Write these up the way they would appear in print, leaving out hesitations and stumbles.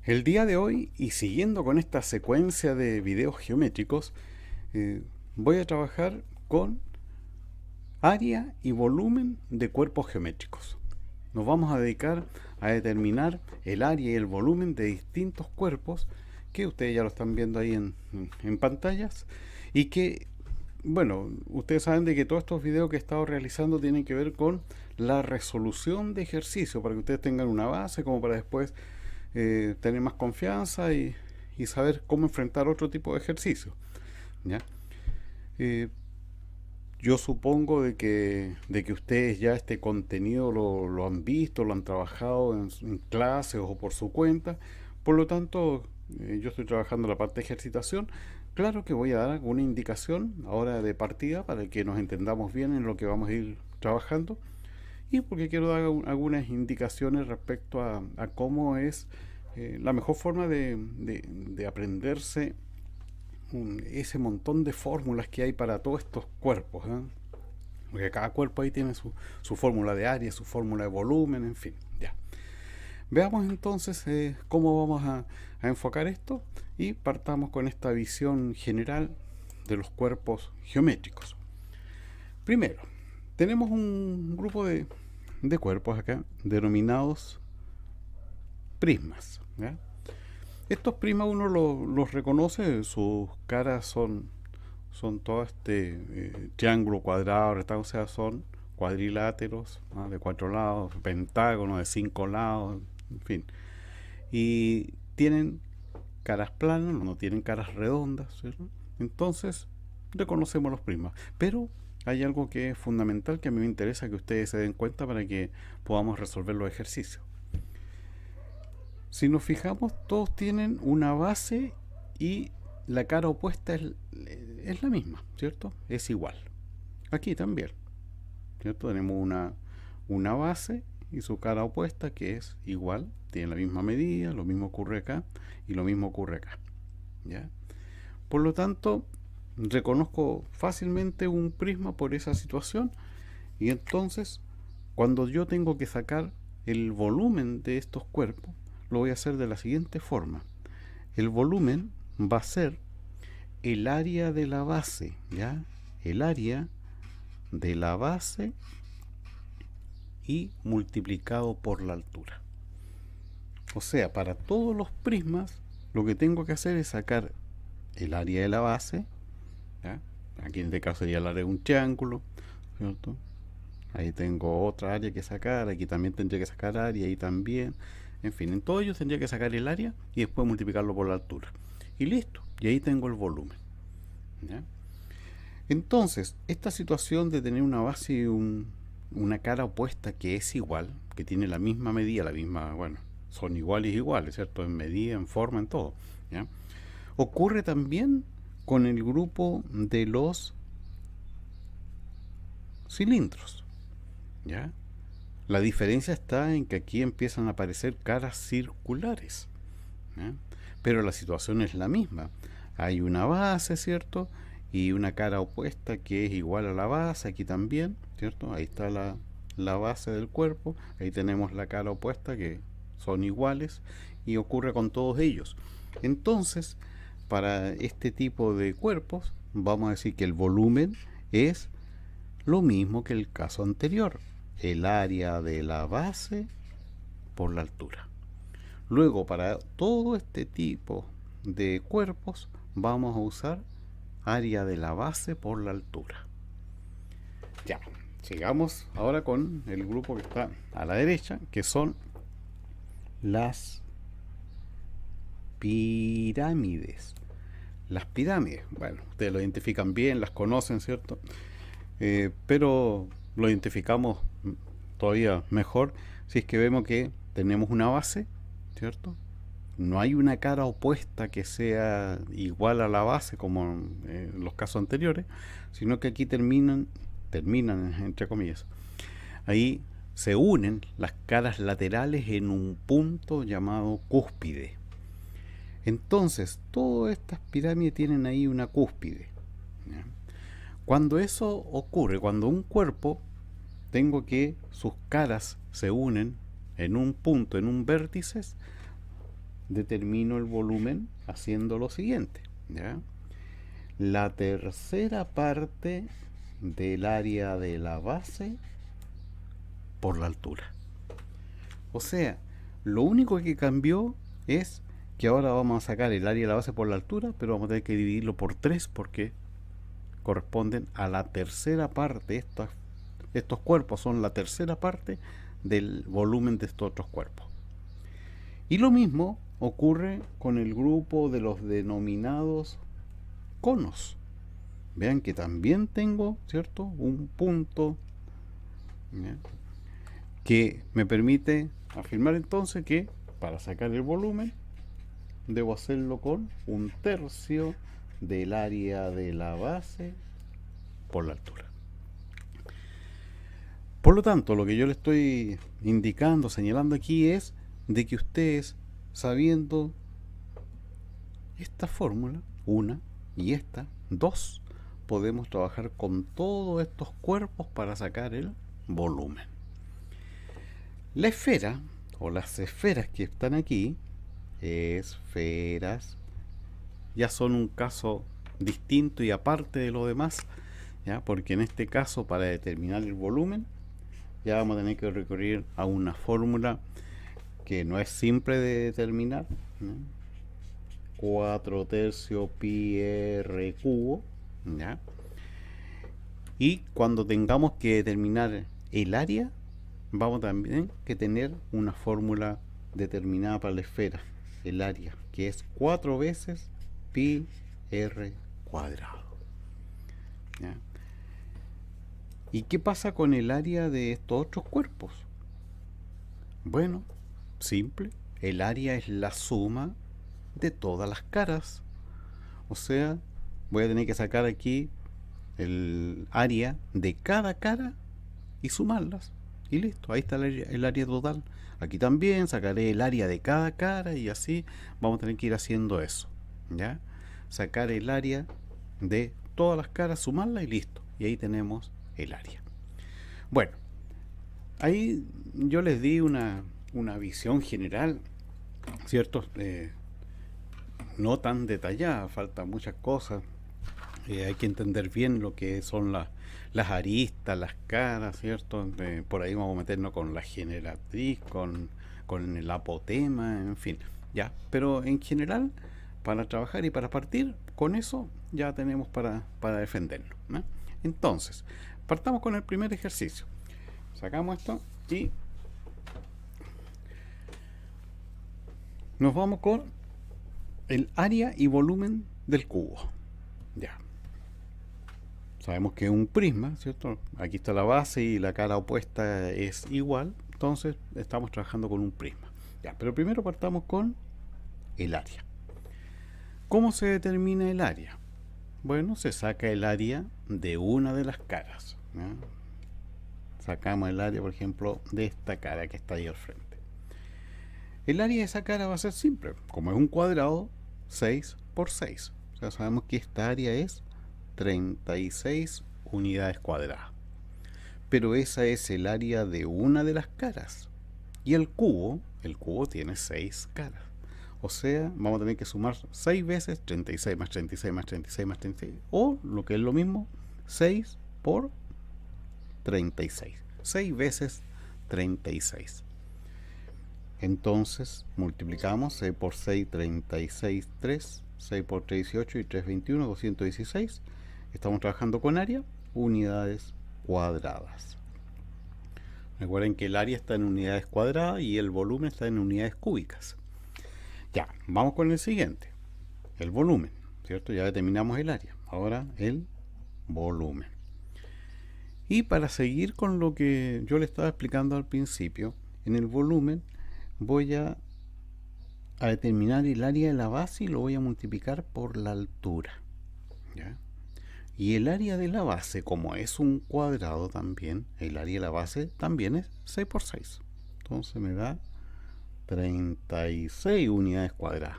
El día de hoy, y siguiendo con esta secuencia de videos geométricos, voy a trabajar con área y volumen de cuerpos geométricos. Nos vamos a dedicar a determinar el área y el volumen de distintos cuerpos que ustedes ya lo están viendo ahí en pantallas y que, bueno, ustedes saben de que todos estos videos que he estado realizando tienen que ver con la resolución de ejercicio para que ustedes tengan una base como para después tener más confianza y saber cómo enfrentar otro tipo de ejercicio. ¿Ya? Eh, yo supongo de que ustedes ya este contenido lo han visto, lo han trabajado en clases o por su cuenta. Por lo tanto, yo estoy trabajando la parte de ejercitación. Claro que voy a dar alguna indicación ahora de partida para que nos entendamos bien en lo que vamos a ir trabajando y porque quiero dar algunas indicaciones respecto a cómo es la mejor forma de aprenderse ese montón de fórmulas que hay para todos estos cuerpos, ¿eh? Porque cada cuerpo ahí tiene su fórmula de área, su fórmula de volumen, en fin. Ya. Veamos entonces cómo vamos a enfocar esto y partamos con esta visión general de los cuerpos geométricos. Primero, tenemos un grupo de cuerpos acá denominados prismas. ¿Ya? Estos prismas uno los reconoce, sus caras son todo este triángulo, cuadrado, rectángulo, o sea, son cuadriláteros, ¿no? De 4 lados, pentágonos de 5 lados, en fin. Y tienen caras planas, no tienen caras redondas, ¿cierto? Entonces, reconocemos los prismas. Pero hay algo que es fundamental que a mí me interesa que ustedes se den cuenta para que podamos resolver los ejercicios. Si nos fijamos, todos tienen una base y la cara opuesta es la misma, ¿cierto? Es igual. Aquí también, ¿cierto? Tenemos una base y su cara opuesta que es igual, tiene la misma medida, lo mismo ocurre acá y lo mismo ocurre acá. ¿Ya? Por lo tanto, reconozco fácilmente un prisma por esa situación y entonces, cuando yo tengo que sacar el volumen de estos cuerpos, lo voy a hacer de la siguiente forma. El volumen va a ser el área de la base, ¿ya? El área de la base y multiplicado por la altura. O sea, para todos los prismas, lo que tengo que hacer es sacar el área de la base, ¿ya? Aquí en este caso sería el área de un triángulo, ¿cierto? Ahí tengo otra área que sacar, aquí también tendría que sacar área, ahí también. En fin, en todos ellos tendría que sacar el área y después multiplicarlo por la altura. Y listo, y ahí tengo el volumen. ¿Ya? Entonces, esta situación de tener una base y una cara opuesta que es igual, que tiene la misma medida, la misma, bueno, son iguales, ¿cierto? En medida, en forma, en todo. ¿Ya? Ocurre también con el grupo de los cilindros. ¿Ya? La diferencia está en que aquí empiezan a aparecer caras circulares, ¿eh? Pero la situación es la misma. Hay una base, ¿cierto? Y una cara opuesta que es igual a la base, aquí también, ¿cierto? Ahí está la base del cuerpo, ahí tenemos la cara opuesta que son iguales y ocurre con todos ellos. Entonces, para este tipo de cuerpos, vamos a decir que el volumen es lo mismo que el caso anterior, el área de la base por la altura. Luego, para todo este tipo de cuerpos, vamos a usar área de la base por la altura. Ya, sigamos ahora con el grupo que está a la derecha, que son las pirámides. Las pirámides, bueno, ustedes lo identifican bien, las conocen, ¿cierto? Pero lo identificamos todavía mejor si es que vemos que tenemos una base, ¿cierto? No hay una cara opuesta que sea igual a la base como en los casos anteriores, sino que aquí terminan entre comillas. Ahí se unen las caras laterales en un punto llamado cúspide. Entonces, todas estas pirámides tienen ahí una cúspide. ¿Ya? Cuando eso ocurre, cuando un cuerpo tengo que sus caras se unen en un punto, en un vértice, determino el volumen haciendo lo siguiente, ¿ya? La tercera parte del área de la base por la altura. O sea, lo único que cambió es que ahora vamos a sacar el área de la base por la altura, pero vamos a tener que dividirlo por 3 porque corresponden a la tercera parte. Estos cuerpos son la tercera parte del volumen de estos otros cuerpos. Y lo mismo ocurre con el grupo de los denominados conos. Vean que también tengo, ¿cierto?, un punto, ¿ya?, que me permite afirmar entonces que para sacar el volumen debo hacerlo con 1/3 del área de la base por la altura. Por lo tanto, lo que yo le estoy indicando, señalando aquí es de que ustedes, sabiendo esta fórmula, una, y esta, dos, podemos trabajar con todos estos cuerpos para sacar el volumen. La esfera, o las esferas que están aquí, esferas, ya son un caso distinto y aparte de lo demás, ¿ya? Porque en este caso, para determinar el volumen, ya vamos a tener que recurrir a una fórmula que no es simple de determinar, ¿no? 4/3 pi r cubo, ¿ya? Y cuando tengamos que determinar el área, vamos también que tener una fórmula determinada para la esfera, el área, que es 4 veces pi r cuadrado, ¿ya? ¿Y qué pasa con el área de estos otros cuerpos? Bueno, simple, el área es la suma de todas las caras. O sea, voy a tener que sacar aquí el área de cada cara y sumarlas. Y listo, ahí está el área total. Aquí también sacaré el área de cada cara y así vamos a tener que ir haciendo eso, ¿ya? Sacar el área de todas las caras, sumarla y listo. Y ahí tenemos el área. Bueno, ahí yo les di una visión general, ¿cierto? No tan detallada, faltan muchas cosas. Hay que entender bien lo que son las aristas, las caras, ¿cierto? Por ahí vamos a meternos con la generatriz, con el apotema, en fin, ya. Pero en general, para trabajar y para partir, con eso ya tenemos para defendernos, ¿no? Entonces, partamos con el primer ejercicio. Sacamos esto y nos vamos con el área y volumen del cubo. Ya. Sabemos que es un prisma, ¿cierto? Aquí está la base y la cara opuesta es igual, entonces estamos trabajando con un prisma. Ya, pero primero partamos con el área. ¿Cómo se determina el área? Bueno, se saca el área de una de las caras, ¿ya? Sacamos el área, por ejemplo, de esta cara que está ahí al frente. El área de esa cara va a ser simple, como es un cuadrado, 6 por 6. O sea, sabemos que esta área es 36 unidades cuadradas. Pero esa es el área de una de las caras. Y el cubo tiene 6 caras. O sea, vamos a tener que sumar 6 veces 36 más 36 más 36 más 36. O, lo que es lo mismo, 6 por 36. 6 veces 36. Entonces, multiplicamos 6 por 6, 36, 3. 6 por 3, 18 y 3, 21, 216. Estamos trabajando con área, unidades cuadradas. Recuerden que el área está en unidades cuadradas y el volumen está en unidades cúbicas. Ya, vamos con el siguiente. El volumen, ¿cierto? Ya determinamos el área. Ahora el volumen. Y para seguir con lo que yo le estaba explicando al principio, en el volumen voy a determinar el área de la base y lo voy a multiplicar por la altura, ¿ya? Y el área de la base, como es un cuadrado también, el área de la base también es 6 por 6. Entonces me da 36 unidades cuadradas,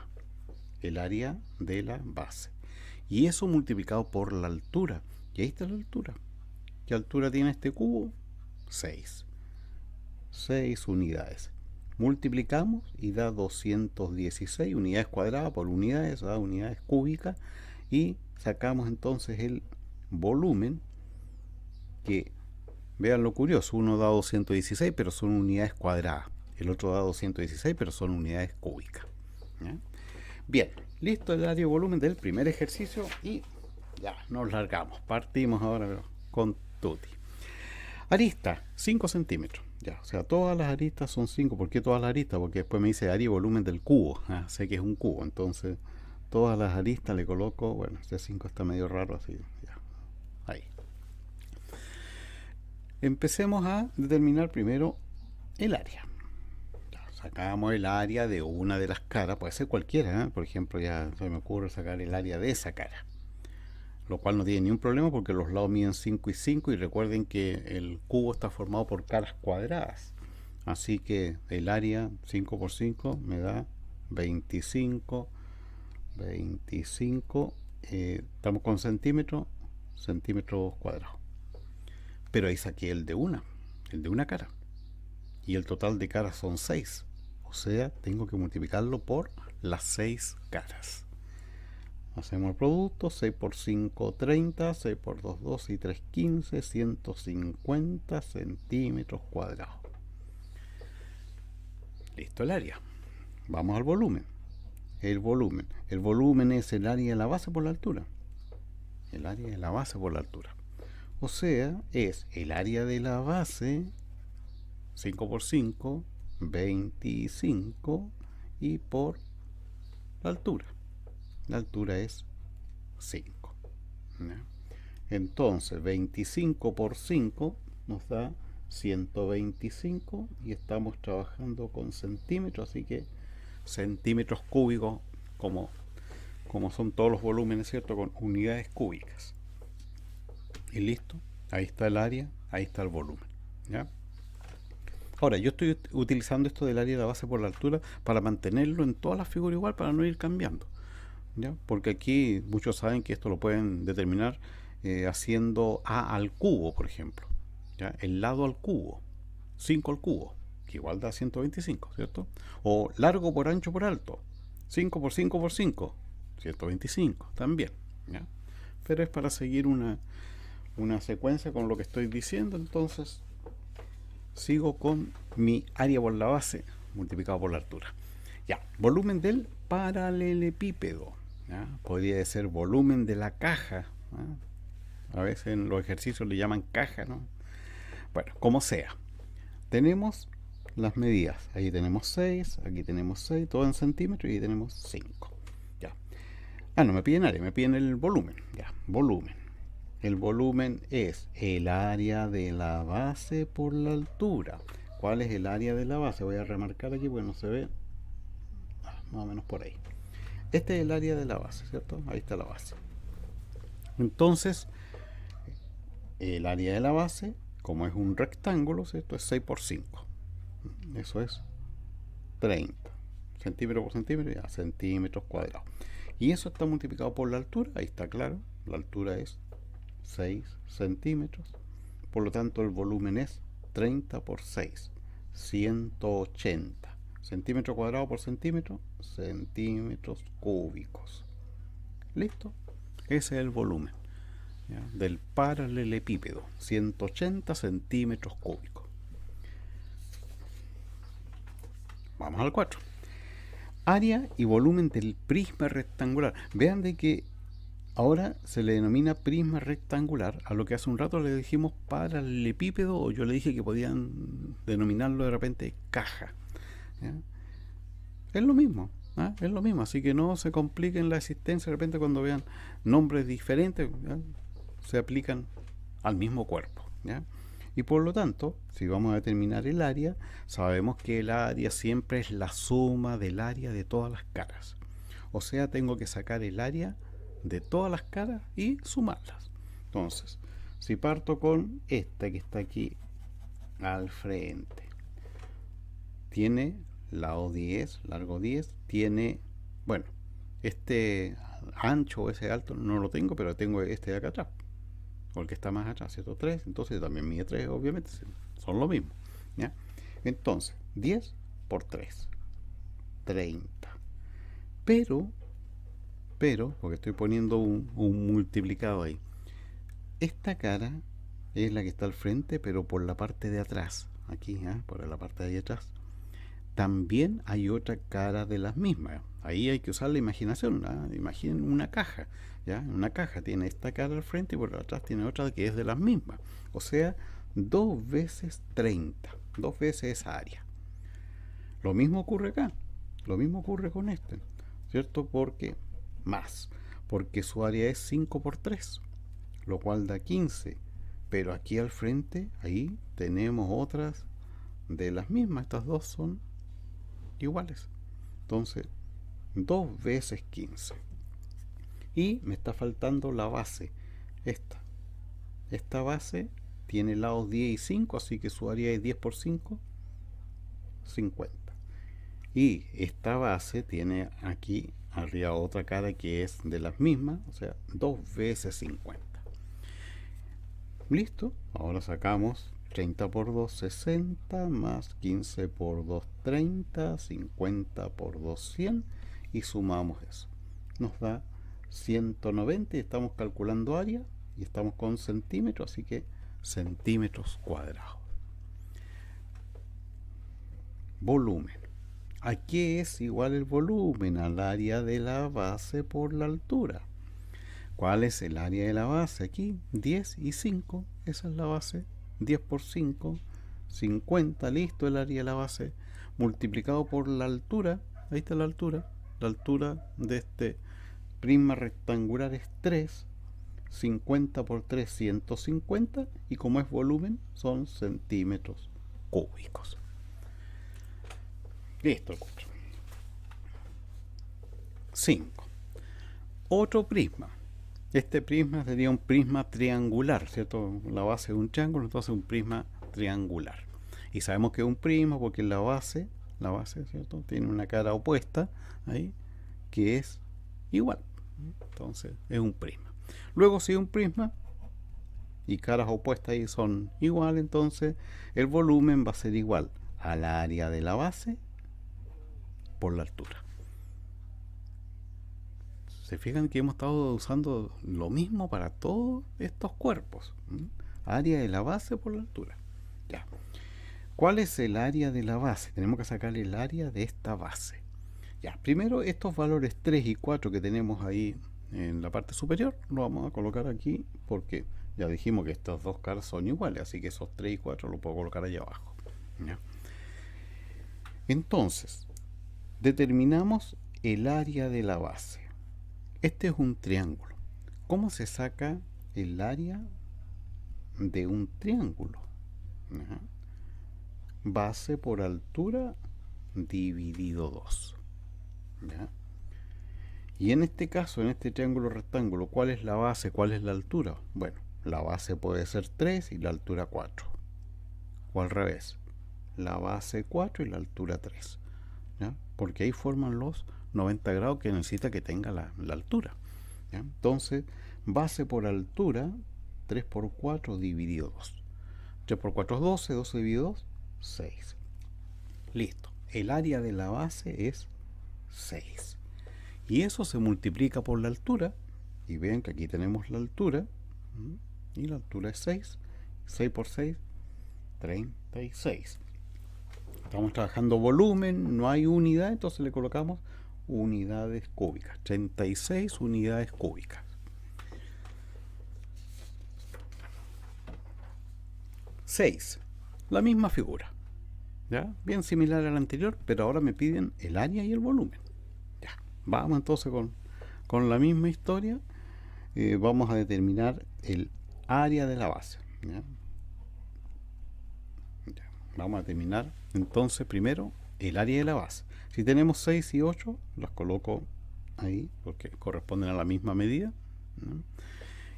el área de la base. Y eso multiplicado por la altura. Y ahí está la altura. ¿Qué altura tiene este cubo? 6. 6 unidades. multiplicamos y da 216 unidades cuadradas por unidades, da unidades cúbicas, y sacamos entonces el volumen, que vean lo curioso, uno da 216 pero son unidades cuadradas, el otro da 216 pero son unidades cúbicas. ¿Ya? Bien, listo el área de volumen del primer ejercicio y ya nos largamos. Partimos ahora con tutti. Arista, 5 centímetros. Ya, o sea, todas las aristas son 5. ¿Por qué todas las aristas? Porque después me dice área y volumen del cubo. Sé que es un cubo, entonces todas las aristas le coloco, bueno, este 5 está medio raro así. Ya, ahí. Empecemos a determinar primero el área. Ya, sacamos el área de una de las caras, puede ser cualquiera, por ejemplo, ya se me ocurre sacar el área de esa cara, lo cual no tiene ningún problema porque los lados miden 5 y 5, y recuerden que el cubo está formado por caras cuadradas, así que el área 5 por 5 me da 25 estamos con centímetros cuadrados, pero ahí saqué el de una cara, y el total de caras son 6, o sea, tengo que multiplicarlo por las 6 caras. Hacemos el producto, 6 por 5, 30, 6 por 2, 2 y 3, 15, 150 centímetros cuadrados. Listo el área. Vamos al volumen. El volumen es el área de la base por la altura. El área de la base por la altura. O sea, es el área de la base, 5 por 5, 25, y por la altura. La altura es 5. ¿Ya? Entonces 25 por 5 nos da 125, y estamos trabajando con centímetros, así que centímetros cúbicos, como son todos los volúmenes, ¿cierto? Con unidades cúbicas. Y listo, ahí está el área, ahí está el volumen. ¿Ya? Ahora, yo estoy utilizando esto del área de la base por la altura para mantenerlo en todas las figuras igual, para no ir cambiando. ¿Ya? Porque aquí muchos saben que esto lo pueden determinar haciendo a al cubo, por ejemplo. ¿Ya? El lado al cubo, 5 al cubo, que igual da 125, ¿cierto? O largo por ancho por alto, 5 por 5 por 5, 125 también. ¿Ya? Pero es para seguir una secuencia con lo que estoy diciendo, entonces sigo con mi área por la base multiplicado por la altura. Ya, volumen del paralelepípedo. ¿Ya? Podría ser volumen de la caja. A veces en los ejercicios le llaman caja, ¿no? Bueno, como sea. Tenemos las medidas. Ahí tenemos 6, aquí tenemos 6, todo en centímetros, y ahí tenemos 5. Ya. No me piden área, me piden el volumen. Ya, volumen. El volumen es el área de la base por la altura. ¿Cuál es el área de la base? Voy a remarcar aquí porque no se ve. Más o menos por ahí. Este es el área de la base, ¿cierto? Ahí está la base. Entonces, el área de la base, como es un rectángulo, ¿cierto? Es 6 por 5. Eso es 30. Centímetro por centímetro, ya, centímetros cuadrados. Y eso está multiplicado por la altura, ahí está claro. La altura es 6 centímetros. Por lo tanto, el volumen es 30 por 6, 180. Centímetro cuadrado por centímetro, centímetros cúbicos. ¿Listo? Ese es el volumen, ¿ya? Del paralelepípedo, 180 centímetros cúbicos. Vamos al 4. Área y volumen del prisma rectangular. Vean de que ahora se le denomina prisma rectangular a lo que hace un rato le dijimos paralelepípedo, o yo le dije que podían denominarlo de repente caja. ¿Ya? Es lo mismo, es lo mismo, así que no se compliquen la existencia de repente cuando vean nombres diferentes, ¿ya? Se aplican al mismo cuerpo, ¿ya? Y por lo tanto, si vamos a determinar el área, sabemos que el área siempre es la suma del área de todas las caras. O sea, tengo que sacar el área de todas las caras y sumarlas. Entonces, si parto con esta que está aquí al frente, tiene lado 10, largo 10, tiene, bueno, este ancho o ese alto no lo tengo, pero tengo este de acá atrás, o el que está más atrás, ¿cierto? 3, entonces también mide 3, obviamente, son lo mismo, ¿ya? Entonces, 10 por 3, 30. Pero, porque estoy poniendo un multiplicado ahí, esta cara es la que está al frente, pero por la parte de atrás, aquí, por la parte de ahí atrás, también hay otra cara de las mismas. Ahí hay que usar la imaginación. Imaginen una caja. ¿Ya? Una caja tiene esta cara al frente y por atrás tiene otra que es de las mismas. O sea, 2 veces 30. 2 veces esa área. Lo mismo ocurre acá. Lo mismo ocurre con este. ¿Cierto? Porque su área es 5 por 3. Lo cual da 15. Pero aquí al frente, ahí tenemos otras de las mismas. Estas dos son iguales. Entonces, 2 veces 15. Y me está faltando la base. Esta base tiene lados 10 y 5, así que su área es 10 por 5, 50. Y esta base tiene aquí arriba otra cara que es de las mismas, o sea, 2 veces 50. Listo. Ahora sacamos 30 por 2, 60, más 15 por 2, 30, 50 por 2, 100, y sumamos eso. Nos da 190 y estamos calculando área y estamos con centímetros, así que centímetros cuadrados. Volumen. ¿A qué es igual el volumen? Al área de la base por la altura. ¿Cuál es el área de la base? Aquí 10 y 5, esa es la base. 10 por 5, 50, listo, el área de la base, multiplicado por la altura. Ahí está la altura de este prisma rectangular es 3, 50 por 3, 150, y como es volumen, son centímetros cúbicos. Listo, el 4. 5. Otro prisma. Este prisma sería un prisma triangular, ¿cierto? La base de un triángulo, entonces un prisma triangular. Y sabemos que es un prisma porque la base, ¿cierto? Tiene una cara opuesta ahí, que es igual. Entonces es un prisma. Luego, si un prisma y caras opuestas ahí son igual, entonces el volumen va a ser igual al área de la base por la altura. Se fijan que hemos estado usando lo mismo para todos estos cuerpos. Área de la base por la altura. Ya. ¿Cuál es el área de la base? Tenemos que sacar el área de esta base. Ya, primero estos valores 3 y 4 que tenemos ahí en la parte superior, lo vamos a colocar aquí porque ya dijimos que estas dos caras son iguales, así que esos 3 y 4 lo puedo colocar allá abajo. ¿Ya? Entonces, determinamos el área de la base. Este es un triángulo. ¿Cómo se saca el área de un triángulo? Ajá. Base por altura dividido 2. ¿Ya? Y en este caso, en este triángulo rectángulo, ¿cuál es la base? ¿Cuál es la altura? Bueno, la base puede ser 3 y la altura 4. O al revés, la base 4 y la altura 3. ¿Ya? Porque ahí forman los 90 grados que necesita que tenga la altura. ¿Ya? Entonces, base por altura, 3 por 4 dividido 2. 3 por 4 es 12, 12 dividido 2, 6. Listo. El área de la base es 6. Y eso se multiplica por la altura. Y ven que aquí tenemos la altura. Y la altura es 6. 6 por 6, 36. Estamos trabajando volumen, no hay unidad, entonces le colocamos unidades cúbicas. 36 unidades cúbicas. 6. La misma figura. ¿Ya? Bien similar a la anterior, pero ahora me piden el área y el volumen. Ya. Vamos entonces con la misma historia. Vamos a determinar el área de la base. ¿Ya? Ya. Vamos a determinar entonces primero el área de la base. Si tenemos 6 y 8, las coloco ahí porque corresponden a la misma medida, ¿no?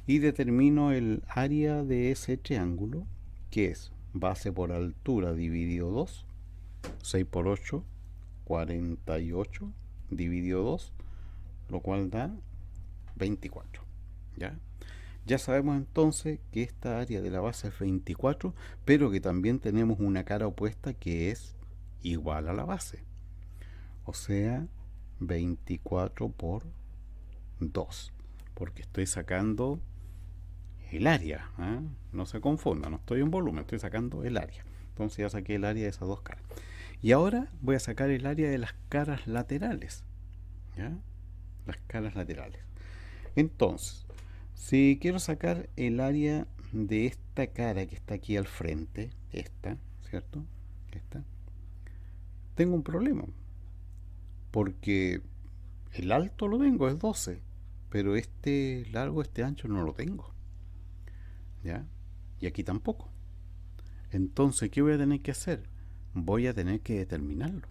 Y determino el área de ese triángulo, que es base por altura dividido 2, 6 por 8, 48 dividido 2, lo cual da 24. ¿Ya? Ya sabemos entonces que esta área de la base es 24, pero que también tenemos una cara opuesta que es igual a la base. O sea, 24 por 2. Porque estoy sacando el área. ¿Eh? No se confunda, no estoy en volumen, estoy sacando el área. Entonces ya saqué el área de esas dos caras. Y ahora voy a sacar el área de las caras laterales. ¿Ya? Las caras laterales. Entonces, si quiero sacar el área de esta cara que está aquí al frente, esta, ¿cierto? Esta, tengo un problema. Porque el alto lo tengo, es 12. Pero este largo, este ancho no lo tengo. ¿Ya? Y aquí tampoco. Entonces, ¿qué voy a tener que hacer? Voy a tener que determinarlo.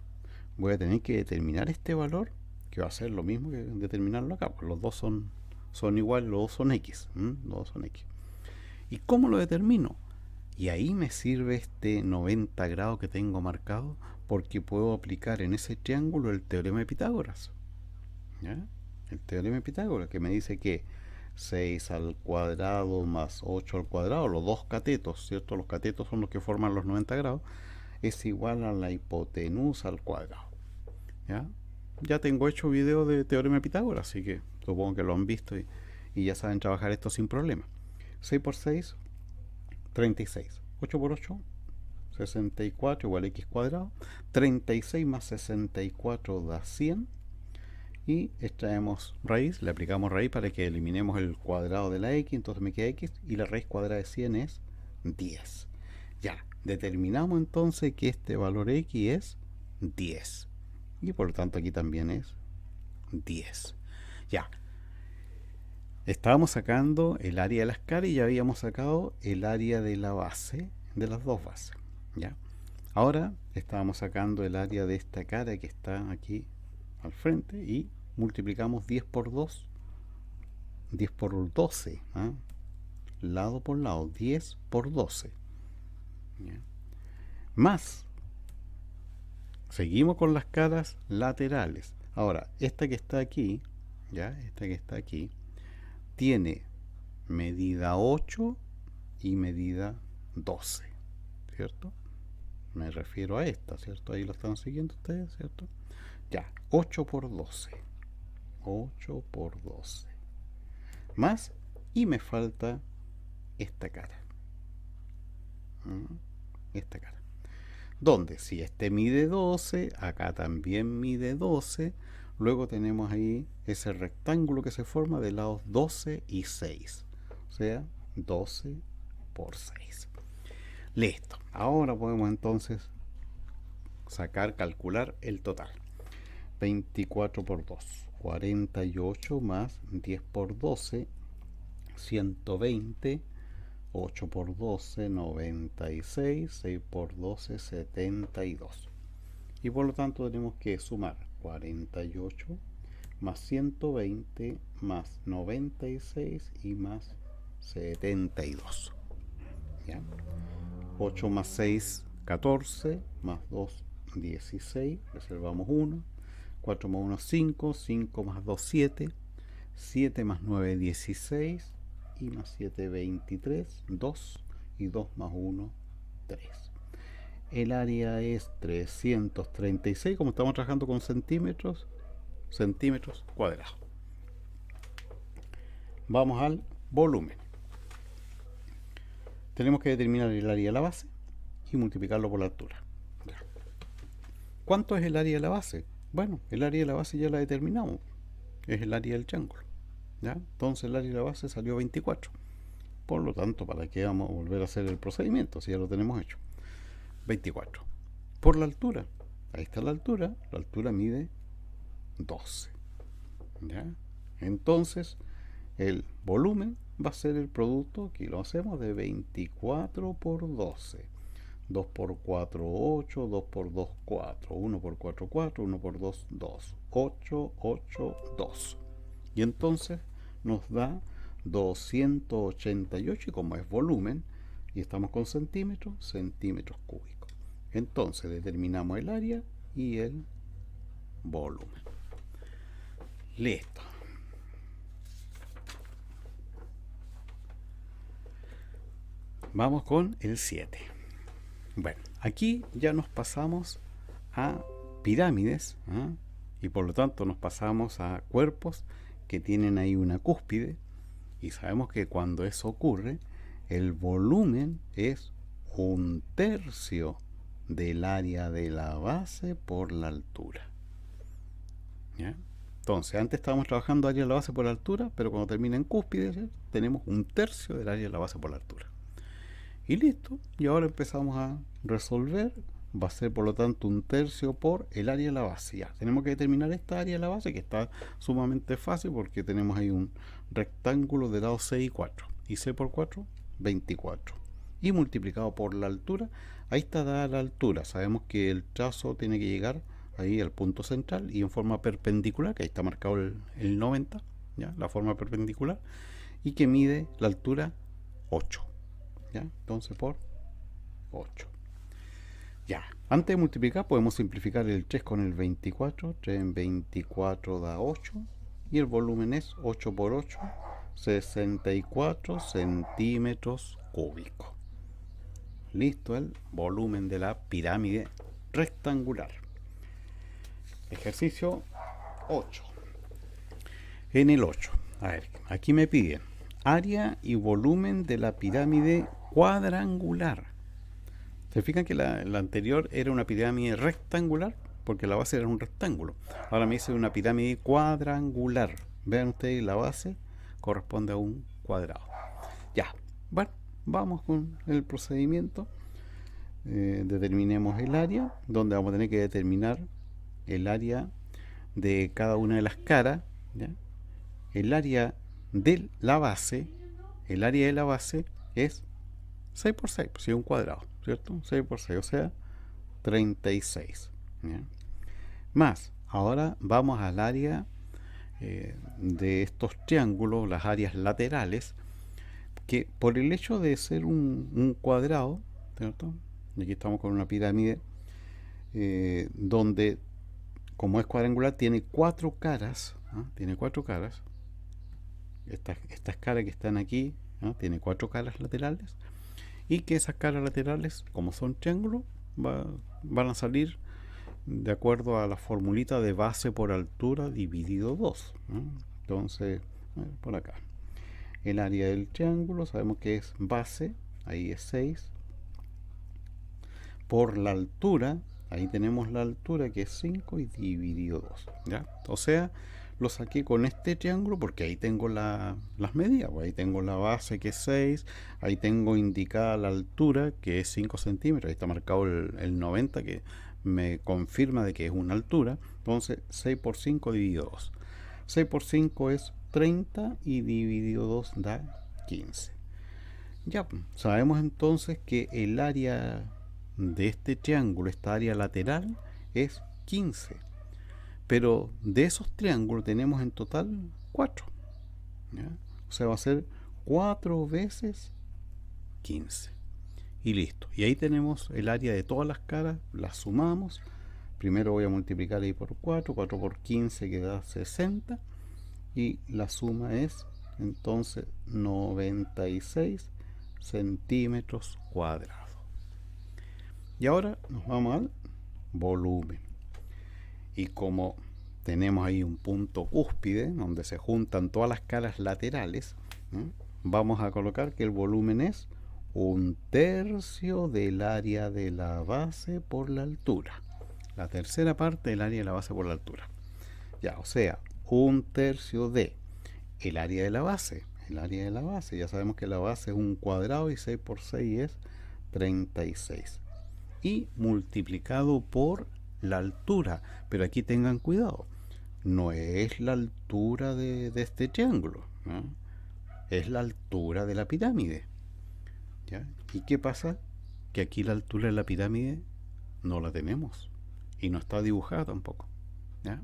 Voy a tener que determinar este valor, que va a ser lo mismo que determinarlo acá, pues los dos son igual, los dos son X. Los dos son X. ¿Y cómo lo determino? Y ahí me sirve este 90 grados que tengo marcado, porque puedo aplicar en ese triángulo el teorema de Pitágoras. ¿Ya? El teorema de Pitágoras, que me dice que 6 al cuadrado más 8 al cuadrado, los dos catetos, ¿cierto? Los catetos son los que forman los 90 grados, es igual a la hipotenusa al cuadrado. ¿Ya? Ya tengo hecho video de teorema de Pitágoras, así que supongo que lo han visto y ya saben trabajar esto sin problema. 6 por 6, 36. 8 por 8, 64 igual a x cuadrado. 36 más 64 da 100. Y extraemos raíz, le aplicamos raíz para que eliminemos el cuadrado de la x, entonces me queda x, y la raíz cuadrada de 100 es 10. Ya, determinamos entonces que este valor x es 10. Y por lo tanto aquí también es 10. Ya, estábamos sacando el área de las caras y ya habíamos sacado el área de la base, de las dos bases. ¿Ya? Ahora estábamos sacando el área de esta cara que está aquí al frente y multiplicamos 10 por 2, 10 por 12, ¿eh? Lado por lado, 10 por 12. ¿Ya? Más, seguimos con las caras laterales. Ahora, esta que está aquí, ¿ya? Esta que está aquí, tiene medida 8 y medida 12, ¿cierto? Me refiero a esta, ¿cierto? Ahí lo están siguiendo ustedes, ¿cierto? Ya, 8 por 12. 8 por 12. Más, y me falta esta cara. Esta cara. Donde si este mide 12, acá también mide 12. Luego tenemos ahí ese rectángulo que se forma de lados 12 y 6. O sea, 12 por 6. Listo. Ahora podemos entonces calcular el total. 24 por 2, 48 más 10 por 12, 120. 8 por 12, 96. 6 por 12, 72. Y por lo tanto tenemos que sumar 48 más 120 más 96 y más 72. ¿Ya? 8 más 6, 14, más 2, 16, reservamos 1. 4 más 1, 5, 5 más 2, 7, 7 más 9, 16, y más 7, 23, 2, y 2 más 1, 3. El área es 336, como estamos trabajando con centímetros cuadrados. Vamos al volumen. Tenemos que determinar el área de la base y multiplicarlo por la altura. ¿Cuánto es el área de la base? Bueno, el área de la base ya la determinamos. Es el área del triángulo. ¿Ya? Entonces el área de la base salió 24. Por lo tanto, ¿para qué vamos a volver a hacer el procedimiento si ya lo tenemos hecho? 24. Por la altura. Ahí está la altura. La altura mide 12. ¿Ya? Entonces, el volumen va a ser el producto, aquí lo hacemos, de 24 por 12. 2 por 4, 8. 2 por 2, 4. 1 por 4, 4. 1 por 2, 2. 8, 8, 2. Y entonces nos da 288, y como es volumen y estamos con centímetros, centímetros cúbicos. Entonces determinamos el área y el volumen. Listo. Vamos con el 7. Bueno, aquí ya nos pasamos a pirámides, y por lo tanto nos pasamos a cuerpos que tienen ahí una cúspide, y sabemos que cuando eso ocurre, el volumen es 1/3 del área de la base por la altura. ¿Ya? Entonces, antes estábamos trabajando área de la base por la altura, pero cuando termina en cúspide, ¿sí?, tenemos 1/3 del área de la base por la altura. Y listo, y ahora empezamos a resolver. Va a ser por lo tanto 1/3 por el área de la base. Ya, tenemos que determinar esta área de la base, que está sumamente fácil porque tenemos ahí un rectángulo de lados 6 y 4. Y 6 por 4, 24. Y multiplicado por la altura, ahí está dada la altura. Sabemos que el trazo tiene que llegar ahí al punto central y en forma perpendicular, que ahí está marcado el 90, ¿ya? La forma perpendicular, y que mide la altura 8. ¿Ya? Entonces por 8. Ya, antes de multiplicar podemos simplificar el 3 con el 24. 3 en 24 da 8. Y el volumen es 8 por 8, 64 centímetros cúbicos. Listo el volumen de la pirámide rectangular. Ejercicio 8. En el 8, a ver, aquí me piden área y volumen de la pirámide cuadrangular. ¿Se fijan que la anterior era una pirámide rectangular? Porque la base era un rectángulo. Ahora me dice una pirámide cuadrangular. Vean ustedes, la base corresponde a un cuadrado. Ya, bueno, vamos con el procedimiento. Determinemos el área, donde vamos a tener que determinar el área de cada una de las caras, ¿ya? El área de la base, es 6 por 6, pues es un cuadrado, ¿cierto? 6 por 6, o sea, 36. ¿Ya? Más, ahora vamos al área de estos triángulos, las áreas laterales, que por el hecho de ser un cuadrado, ¿cierto? Y aquí estamos con una pirámide donde, como es cuadrangular, tiene 4 caras, ¿no? Tiene 4 caras. Estas caras que están aquí, ¿no? Tiene 4 caras laterales, y que esas caras laterales, como son triángulos, van a salir de acuerdo a la formulita de base por altura dividido 2, ¿no? Entonces, por acá, el área del triángulo sabemos que es base, ahí es 6, por la altura, ahí tenemos la altura que es 5 y dividido 2, ¿ya? O sea, lo saqué con este triángulo porque ahí tengo las medidas, pues ahí tengo la base que es 6, ahí tengo indicada la altura que es 5 centímetros, ahí está marcado el 90 que me confirma de que es una altura. Entonces 6 por 5 dividido 2. 6 por 5 es 30 y dividido 2 da 15. Ya, sabemos entonces que el área de este triángulo, esta área lateral, es 15. Pero de esos triángulos tenemos en total 4. ¿Ya? O sea, va a ser 4 veces 15. Y listo. Y ahí tenemos el área de todas las caras, las sumamos. Primero voy a multiplicar ahí por 4, 4 por 15 que da 60. Y la suma es entonces 96 centímetros cuadrados. Y ahora nos vamos al volumen. Y como tenemos ahí un punto cúspide donde se juntan todas las caras laterales, ¿no?, vamos a colocar que el volumen es 1/3 del área de la base por la altura. La tercera parte del área de la base por la altura. Ya, o sea, 1/3 de el área de la base. El área de la base, ya sabemos que la base es un cuadrado y 6 por 6 es 36. Y multiplicado por la altura. Pero aquí tengan cuidado, no es la altura de este triángulo, ¿no? Es la altura de la pirámide. ¿Ya? ¿Y qué pasa? Que aquí la altura de la pirámide no la tenemos y no está dibujada tampoco. ¿Ya?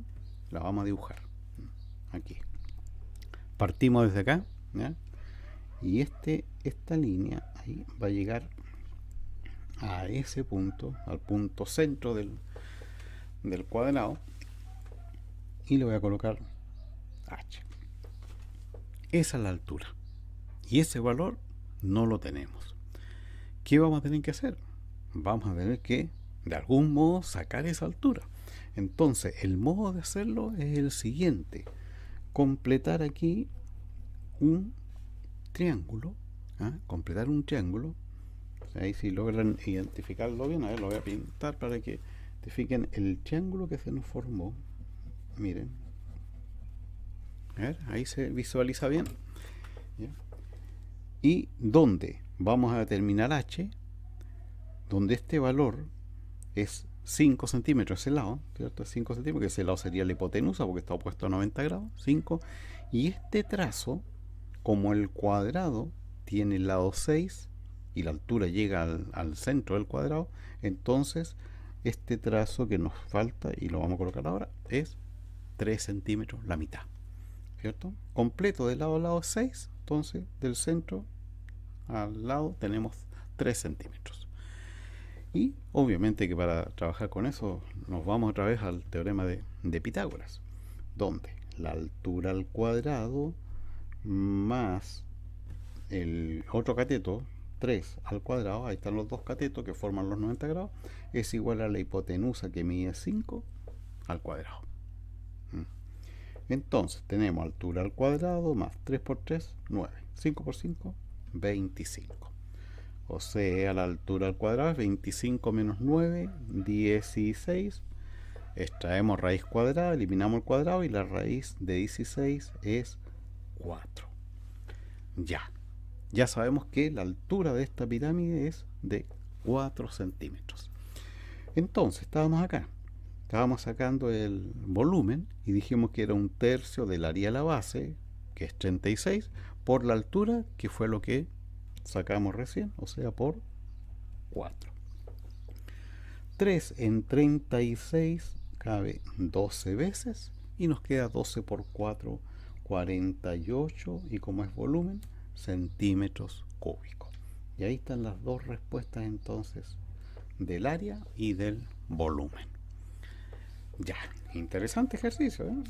La vamos a dibujar aquí. Partimos desde acá, ¿ya? Y esta línea ahí va a llegar a ese punto, al punto centro del cuadrado, y le voy a colocar H. Esa es la altura y ese valor no lo tenemos. ¿Qué vamos a tener que hacer? Vamos a tener que de algún modo sacar esa altura. Entonces, el modo de hacerlo es el siguiente: completar aquí un triángulo, ¿ah? Completar un triángulo. Ahí si logran identificarlo bien, a ver, lo voy a pintar para que identifiquen el triángulo que se nos formó. Miren, a ver, ahí se visualiza bien. ¿Ya? Y donde vamos a determinar h, donde este valor es 5 centímetros, ese lado, ¿cierto? 5 centímetros, que ese lado sería la hipotenusa porque está opuesto a 90 grados, 5. Y este trazo, como el cuadrado tiene el lado 6 y la altura llega al centro del cuadrado, entonces este trazo que nos falta, y lo vamos a colocar ahora, es 3 centímetros, la mitad, ¿cierto? Completo de lado a lado 6, entonces del centro al lado tenemos 3 centímetros. Y obviamente que para trabajar con eso nos vamos otra vez al teorema de Pitágoras, donde la altura al cuadrado más el otro cateto, 3 al cuadrado, ahí están los dos catetos que forman los 90 grados, es igual a la hipotenusa, que mide 5 al cuadrado. Entonces tenemos altura al cuadrado más 3 por 3, 9. 5 por 5, 25. O sea, la altura al cuadrado es 25 menos 9, 16. Extraemos raíz cuadrada, eliminamos el cuadrado y la raíz de 16 es 4. Ya sabemos que la altura de esta pirámide es de 4 centímetros. Entonces, estábamos sacando el volumen y dijimos que era un tercio del área de la base, que es 36, por la altura, que fue lo que sacamos recién, o sea, por 4. 3 en 36 cabe 12 veces y nos queda 12 por 4, 48, y como es volumen, centímetros cúbicos. Y ahí están las dos respuestas entonces del área y del volumen. Ya, interesante ejercicio, ¿eh?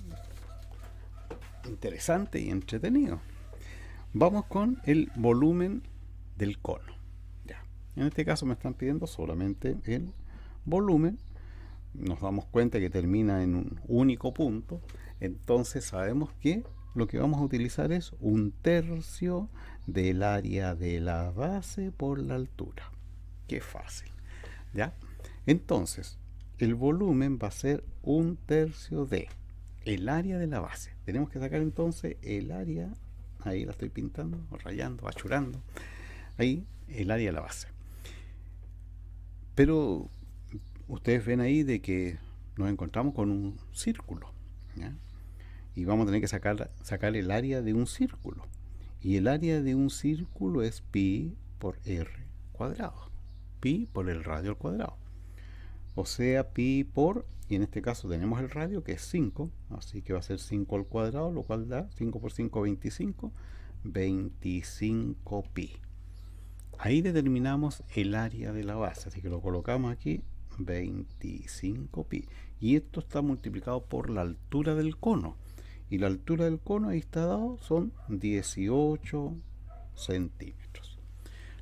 Interesante y entretenido. Vamos con el volumen del cono. Ya. En este caso me están pidiendo solamente el volumen. Nos damos cuenta que termina en un único punto. Entonces sabemos que lo que vamos a utilizar es un tercio del área de la base por la altura. Qué fácil. ¿Ya? Entonces, el volumen va a ser un tercio de el área de la base. Tenemos que sacar entonces el área. Ahí la estoy pintando, rayando, achurando. Ahí, el área de la base. Pero ustedes ven ahí de que nos encontramos con un círculo, ¿ya? Y vamos a tener que sacar el área de un círculo. Y el área de un círculo es pi por r cuadrado. Pi por el radio al cuadrado. O sea, pi por, y en este caso tenemos el radio que es 5, así que va a ser 5 al cuadrado, lo cual da 5 por 5, 25, 25 pi. Ahí determinamos el área de la base, así que lo colocamos aquí, 25 pi. Y esto está multiplicado por la altura del cono. Y la altura del cono, ahí está dado, son 18 centímetros.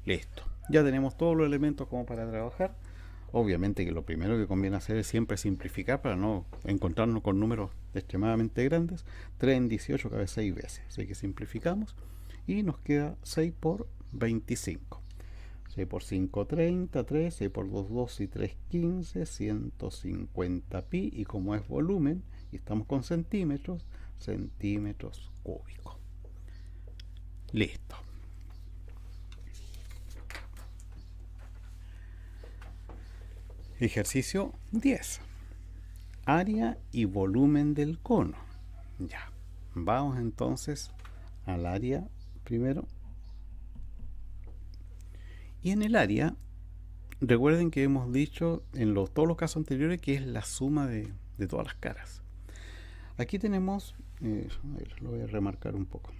Listo. Ya tenemos todos los elementos como para trabajar. Obviamente que lo primero que conviene hacer es siempre simplificar para no encontrarnos con números extremadamente grandes. 3 en 18 cabe 6 veces. Así que simplificamos y nos queda 6 por 25. 6 por 5, 30, 3, 6 por 2, 2 y 3, 15, 150 pi. Y como es volumen y estamos con centímetros, centímetros cúbicos. Listo. Ejercicio 10. Área y volumen del cono. Ya. Vamos entonces al área primero. Y en el área, recuerden que hemos dicho en todos los casos anteriores que es la suma de todas las caras. Aquí tenemos, a ver, lo voy a remarcar un poco.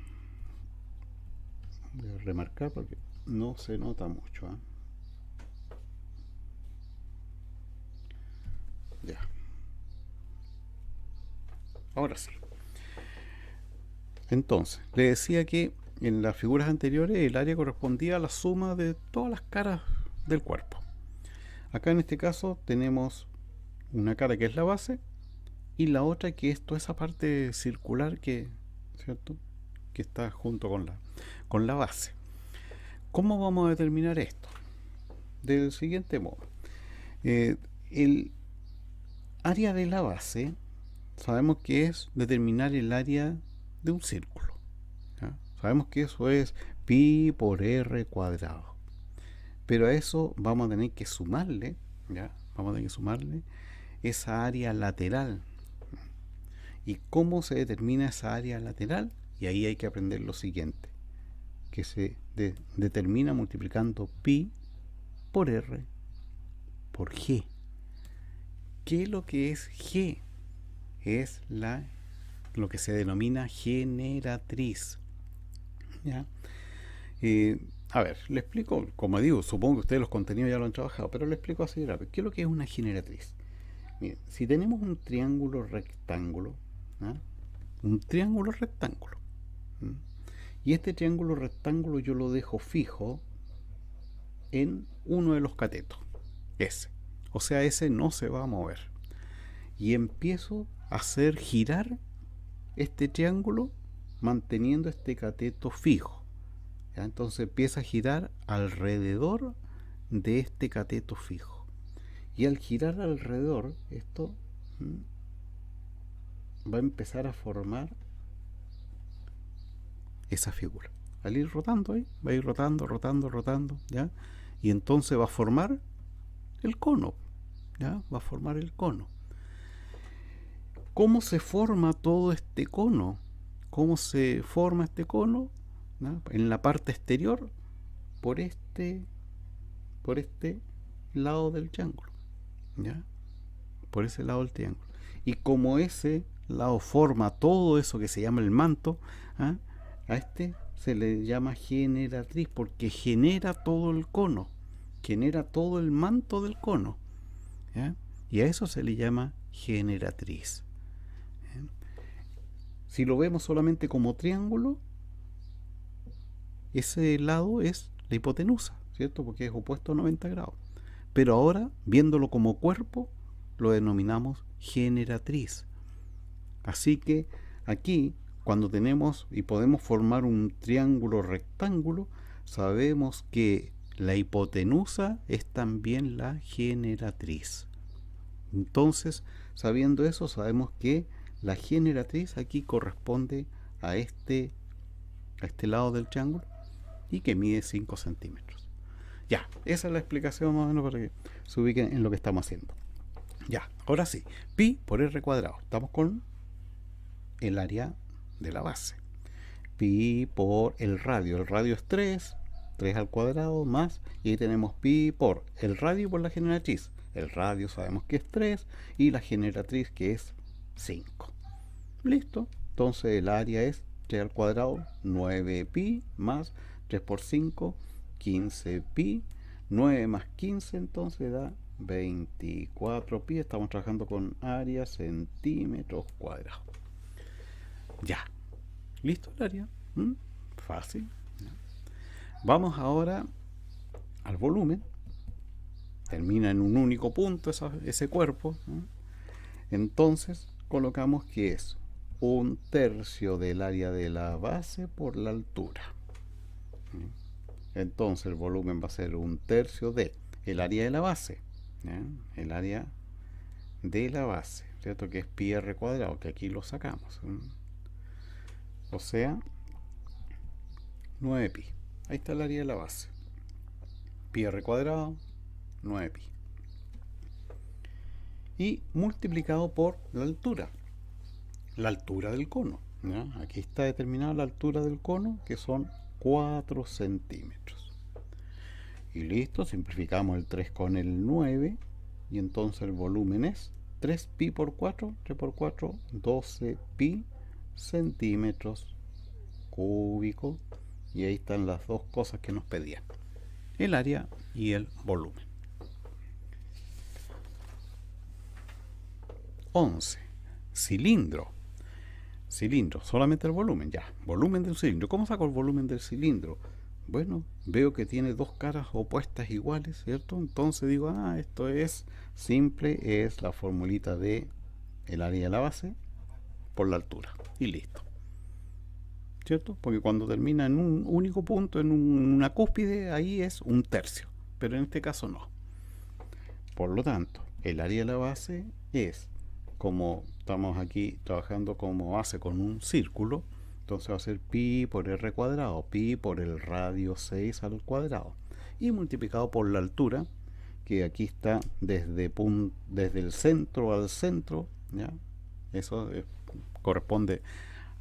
Voy a remarcar porque no se nota mucho, ¿eh? Ya. Ahora sí. Entonces, le decía que en las figuras anteriores el área correspondía a la suma de todas las caras del cuerpo. Acá en este caso tenemos una cara que es la base y la otra que es toda esa parte circular que, ¿cierto? Que está junto con la base. ¿Cómo vamos a determinar esto? Del siguiente modo. El área de la base sabemos que es determinar el área de un círculo, ¿ya? Sabemos que eso es pi por r cuadrado. Pero a eso vamos a tener que sumarle, ¿ya? Vamos a tener que sumarle esa área lateral. ¿Y cómo se determina esa área lateral? Y ahí hay que aprender lo siguiente, que se determina multiplicando pi por r por g. ¿Qué es lo que es g? Es lo que se denomina generatriz, ¿ya? A ver, le explico, como digo, supongo que ustedes los contenidos ya lo han trabajado, pero le explico así rápido. ¿Qué es lo que es una generatriz? Miren, si tenemos un triángulo rectángulo, ¿ah? Un triángulo rectángulo, ¿m? Y este triángulo rectángulo yo lo dejo fijo en uno de los catetos, ese. O sea, ese no se va a mover. Y empiezo a hacer girar este triángulo manteniendo este cateto fijo, ¿ya? Entonces empieza a girar alrededor de este cateto fijo. Y al girar alrededor, esto va a empezar a formar esa figura. Al ir rotando ahí, va a ir rotando, rotando, rotando, ¿ya? Y entonces va a formar el cono, ¿ya? Va a formar el cono. ¿Cómo se forma todo este cono? ¿Cómo se forma este cono? ¿No? En la parte exterior, por este lado del triángulo, ¿ya? Por ese lado del triángulo. Y como ese lado forma todo eso que se llama el manto, ¿ah? A este se le llama generatriz porque genera todo el cono, genera todo el manto del cono, ¿ya? Y a eso se le llama generatriz. Si lo vemos solamente como triángulo, ese lado es la hipotenusa, ¿cierto? Porque es opuesto a 90 grados. Pero ahora, viéndolo como cuerpo, lo denominamos generatriz. Así que aquí, cuando tenemos y podemos formar un triángulo rectángulo, sabemos que la hipotenusa es también la generatriz. Entonces, sabiendo eso, sabemos que la generatriz aquí corresponde a este lado del triángulo y que mide 5 centímetros. Ya, esa es la explicación más o menos para que se ubiquen en lo que estamos haciendo. Ya, ahora sí, pi por r cuadrado. Estamos con el área de la base. Pi por el radio es 3 al cuadrado más, y ahí tenemos pi por el radio por la generatriz. El radio sabemos que es 3 y la generatriz que es 5. Listo. Entonces el área es 3 al cuadrado, 9 pi más 3 por 5, 15 pi. 9 más 15 entonces da 24 pi. Estamos trabajando con área centímetros cuadrados. Ya. ¿Listo el área? Fácil. Vamos ahora al volumen. Termina en un único punto ese cuerpo, ¿no? Entonces colocamos que es 1/3 del área de la base por la altura. Entonces el volumen va a ser 1/3 de el área de la base, ¿ya? El área de la base, ¿cierto? Que es pi r cuadrado, que aquí lo sacamos, ¿sí? O sea, 9 pi. Ahí está el área de la base. Pi r cuadrado, 9 pi. Y multiplicado por la altura del cono, ¿ya? Aquí está determinada la altura del cono, que son 4 centímetros. Y listo, simplificamos el 3 con el 9, y entonces el volumen es 3 pi por 4, 3 por 4, 12 pi centímetros cúbicos. Y ahí están las dos cosas que nos pedían, el área y el volumen. 11. Cilindro. Cilindro, solamente el volumen, ya. Volumen del cilindro. ¿Cómo saco el volumen del cilindro? bueno, veo que tiene dos caras opuestas iguales, ¿cierto? Entonces digo, esto es simple, es la formulita de el área de la base por la altura. Y listo, ¿cierto? Porque cuando termina en un único punto, en una cúspide, ahí es un tercio. Pero en este caso no. Por lo tanto, el área de la base es, como estamos aquí trabajando como base con un círculo, entonces va a ser pi por r cuadrado, pi por el radio 6 al cuadrado, y multiplicado por la altura, que aquí está desde el centro al centro, ¿ya? Eso corresponde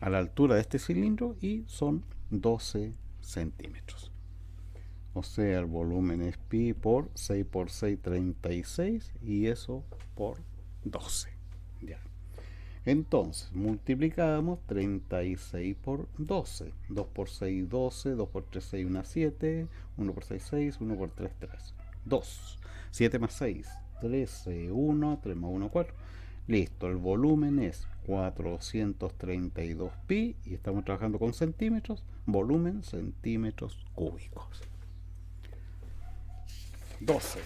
a la altura de este cilindro y son 12 centímetros. O sea, el volumen es pi por 6 por 6, 36, y eso por 12. Ya. Entonces, multiplicamos 36 por 12. 2 por 6, 12. 2 por 3, 6, 1, 7. 1 por 6, 6. 1 por 3, 3. 2. 7 más 6, 13. 1. 3 más 1, 4. Listo, el volumen es 432 pi y estamos trabajando con centímetros. Volumen, centímetros cúbicos. 12.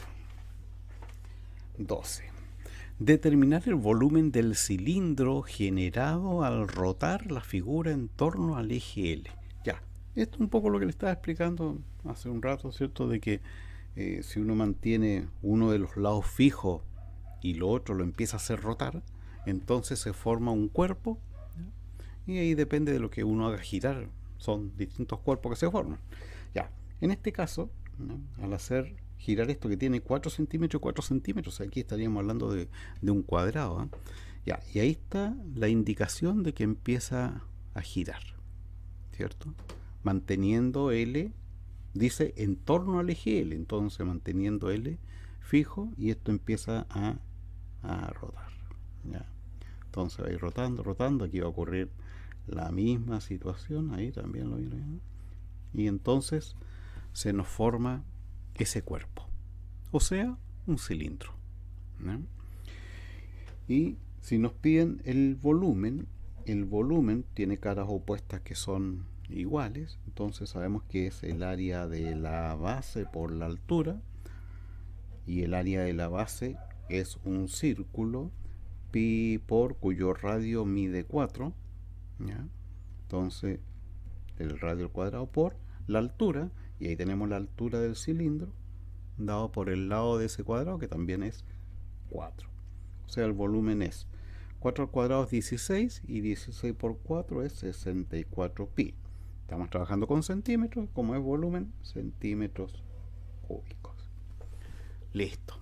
Determinar el volumen del cilindro generado al rotar la figura en torno al eje L. Ya, esto es un poco lo que le estaba explicando hace un rato, ¿cierto? De que si uno mantiene uno de los lados fijo y lo otro lo empieza a hacer rotar, entonces se forma un cuerpo, ¿ya? Y ahí depende de lo que uno haga girar. Son distintos cuerpos que se forman. Ya, en este caso, ¿no? Al hacer girar esto que tiene 4 centímetros, 4 centímetros, aquí estaríamos hablando de un cuadrado, ¿eh? Ya, y ahí está la indicación de que empieza a girar, ¿cierto? Manteniendo L, dice en torno al eje L, entonces manteniendo L fijo, y esto empieza a rodar, ¿ya? Entonces va a ir rotando, rotando, aquí va a ocurrir la misma situación, ahí también lo mismo, y entonces se nos forma ese cuerpo, o sea, un cilindro, ¿no? Y si nos piden el volumen tiene caras opuestas que son iguales, entonces sabemos que es el área de la base por la altura, y el área de la base es un círculo, pi por cuyo radio mide 4, ¿ya? Entonces el radio al cuadrado por la altura, y ahí tenemos la altura del cilindro dado por el lado de ese cuadrado, que también es 4. O sea, el volumen es 4 al cuadrado es 16, y 16 por 4 es 64 pi. Estamos trabajando con centímetros, como es volumen, centímetros cúbicos. Listo.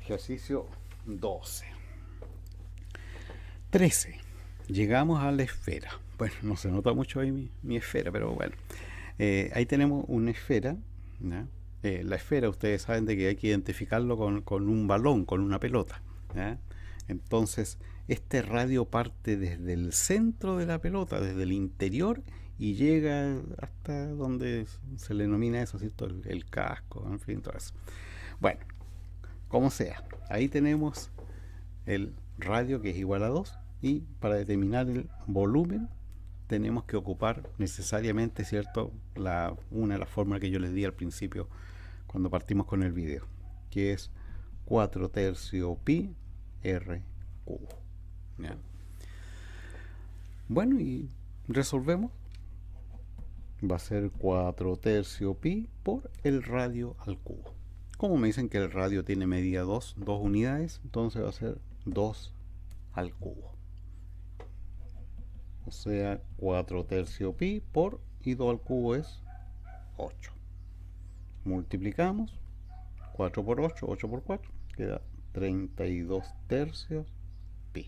Ejercicio 12. 13. Llegamos a la esfera. Bueno, no se nota mucho ahí mi esfera, pero bueno. Ahí tenemos una esfera, ¿ya? La esfera, ustedes saben de que hay que identificarlo con un balón, con una pelota, ¿ya? Entonces, este radio parte desde el centro de la pelota, desde el interior, y llega hasta donde se le denomina eso, ¿cierto? El casco, en fin, todo eso. Bueno, como sea, ahí tenemos el radio, que es igual a 2, y para determinar el volumen tenemos que ocupar necesariamente, ¿cierto?, una de las fórmulas que yo les di al principio cuando partimos con el video, que es 4 tercios pi r cubo, ¿ya? Bueno, y resolvemos. Va a ser 4 tercios pi por el radio al cubo. Como me dicen que el radio tiene medida 2 unidades, entonces va a ser 2 al cubo. O sea, 4 tercios pi por, y 2 al cubo es 8. Multiplicamos 4 por 8, 8 por 4, queda 32 tercios pi.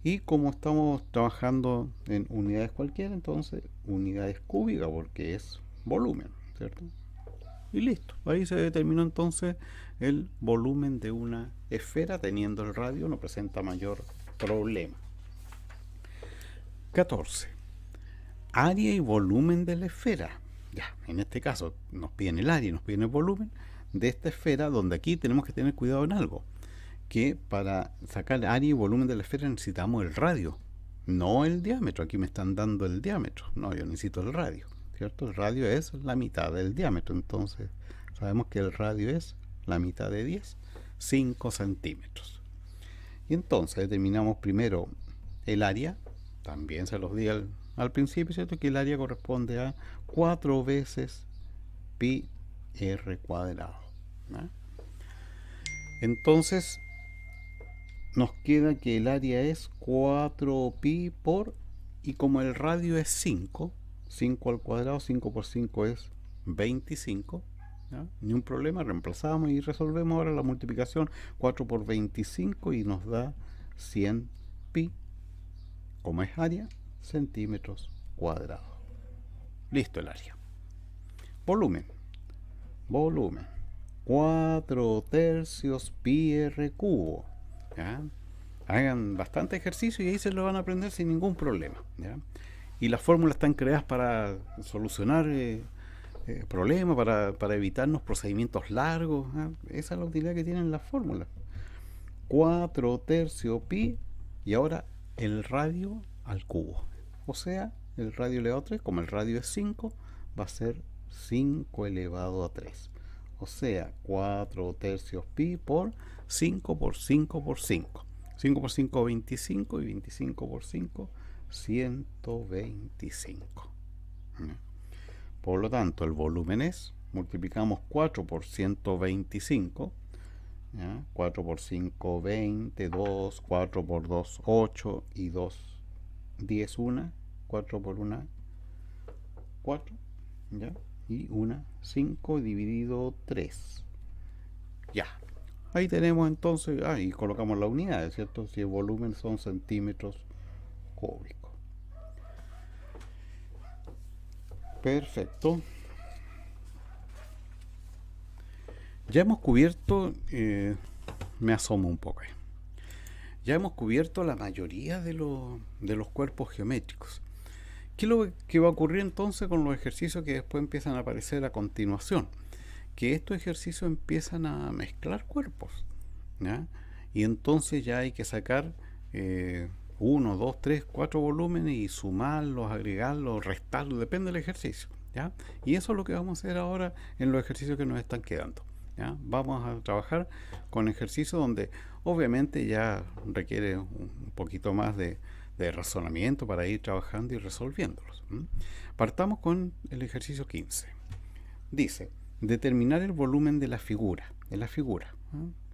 Y como estamos trabajando en unidades cualquiera, entonces unidades cúbicas, porque es volumen, ¿cierto? Y listo, ahí se determinó entonces el volumen de una esfera. Teniendo el radio no presenta mayor problema. 14. Área y volumen de la esfera. Ya, en este caso nos piden el área y nos piden el volumen de esta esfera, donde aquí tenemos que tener cuidado en algo, que para sacar área y volumen de la esfera necesitamos el radio, no el diámetro. Aquí me están dando el diámetro. No, yo necesito el radio, ¿cierto? El radio es la mitad del diámetro. Entonces, sabemos que el radio es la mitad de 10, 5 centímetros. Y entonces determinamos primero el área. También se los di al principio, ¿cierto? Que el área corresponde a 4 veces pi r cuadrado, ¿no? Entonces nos queda que el área es 4 pi por, y como el radio es 5, 5 al cuadrado, 5 por 5 es 25, ¿ya? Ni un problema, reemplazamos y resolvemos ahora la multiplicación. 4 por 25 y nos da 100 pi, como es área, centímetros cuadrados. Listo el área. Volumen. Volumen. 4 tercios pi r cubo. ¿Ya? Hagan bastante ejercicio y ahí se lo van a aprender sin ningún problema, ¿ya? Y las fórmulas están creadas para solucionar problemas, para evitarnos procedimientos largos, ¿ya? Esa es la utilidad que tienen las fórmulas. 4 tercios pi, y ahora el radio al cubo. O sea, el radio elevado a 3, como el radio es 5, va a ser 5 elevado a 3. O sea, 4 tercios pi por 5 por 5 por 5. 5 por 5, 25, y 25 por 5, 125. Por lo tanto, el volumen es, multiplicamos 4 por 125, ¿ya? 4 por 5, 20, 2, 4 por 2, 8, y 2, 10, 1, 4 por 1, 4, ¿ya? Y 1, 5 dividido 3. Ya. Ahí tenemos entonces, y colocamos la unidad, ¿cierto? Si el volumen son centímetros cúbicos. Perfecto. Ya hemos cubierto, me asomo un poco ahí. Ya hemos cubierto la mayoría de los cuerpos geométricos. ¿Qué es lo que va a ocurrir entonces con los ejercicios que después empiezan a aparecer a continuación? Que estos ejercicios empiezan a mezclar cuerpos, ¿ya? Y entonces ya hay que sacar 1, 2, 3, 4 volúmenes y sumarlos, agregarlos, restarlos, depende del ejercicio, ¿ya? Y eso es lo que vamos a hacer ahora en los ejercicios que nos están quedando, ¿ya? Vamos a trabajar con ejercicios donde obviamente ya requiere un poquito más de razonamiento para ir trabajando y resolviéndolos. Partamos con el ejercicio 15. Dice: determinar el volumen de la figura.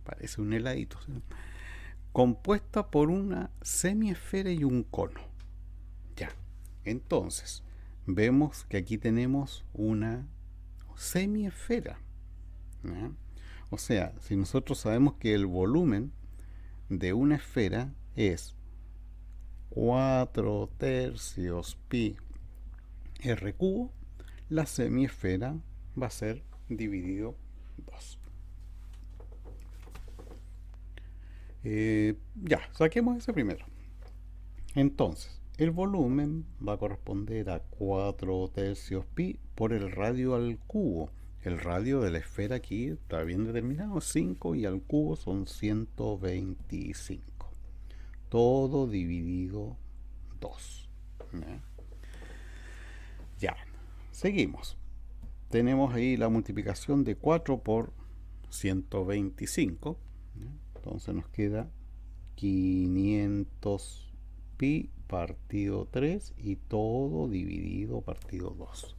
Parece un heladito, ¿sí? Compuesta por una semiesfera y un cono. Ya. Entonces, vemos que aquí tenemos una semiesfera, ¿ya? O sea, si nosotros sabemos que el volumen de una esfera es 4 tercios pi r cubo, la semiesfera va a ser dividido 2. Ya, saquemos ese primero. Entonces, el volumen va a corresponder a 4 tercios pi por el radio al cubo. El radio de la esfera aquí está bien determinado, 5, y al cubo son 125. Todo dividido 2. Ya, seguimos. Tenemos ahí la multiplicación de 4 por 125. Entonces nos queda 500 pi partido 3 y todo dividido partido 2.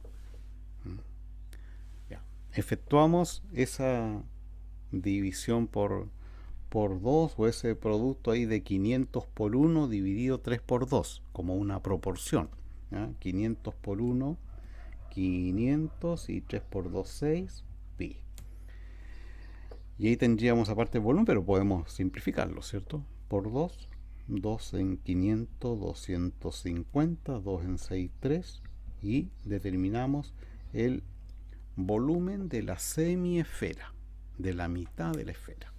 Ya. Efectuamos esa división por 2, o ese producto ahí de 500 por 1 dividido 3 por 2, como una proporción, ¿ya? 500 por 1, 500, y 3 por 2, 6 pi. Y ahí tendríamos aparte el volumen, pero podemos simplificarlo, ¿cierto? Por 2, 2 en 500, 250, 2 en 6, 3, y determinamos el volumen de la semiesfera, de la mitad de la esfera.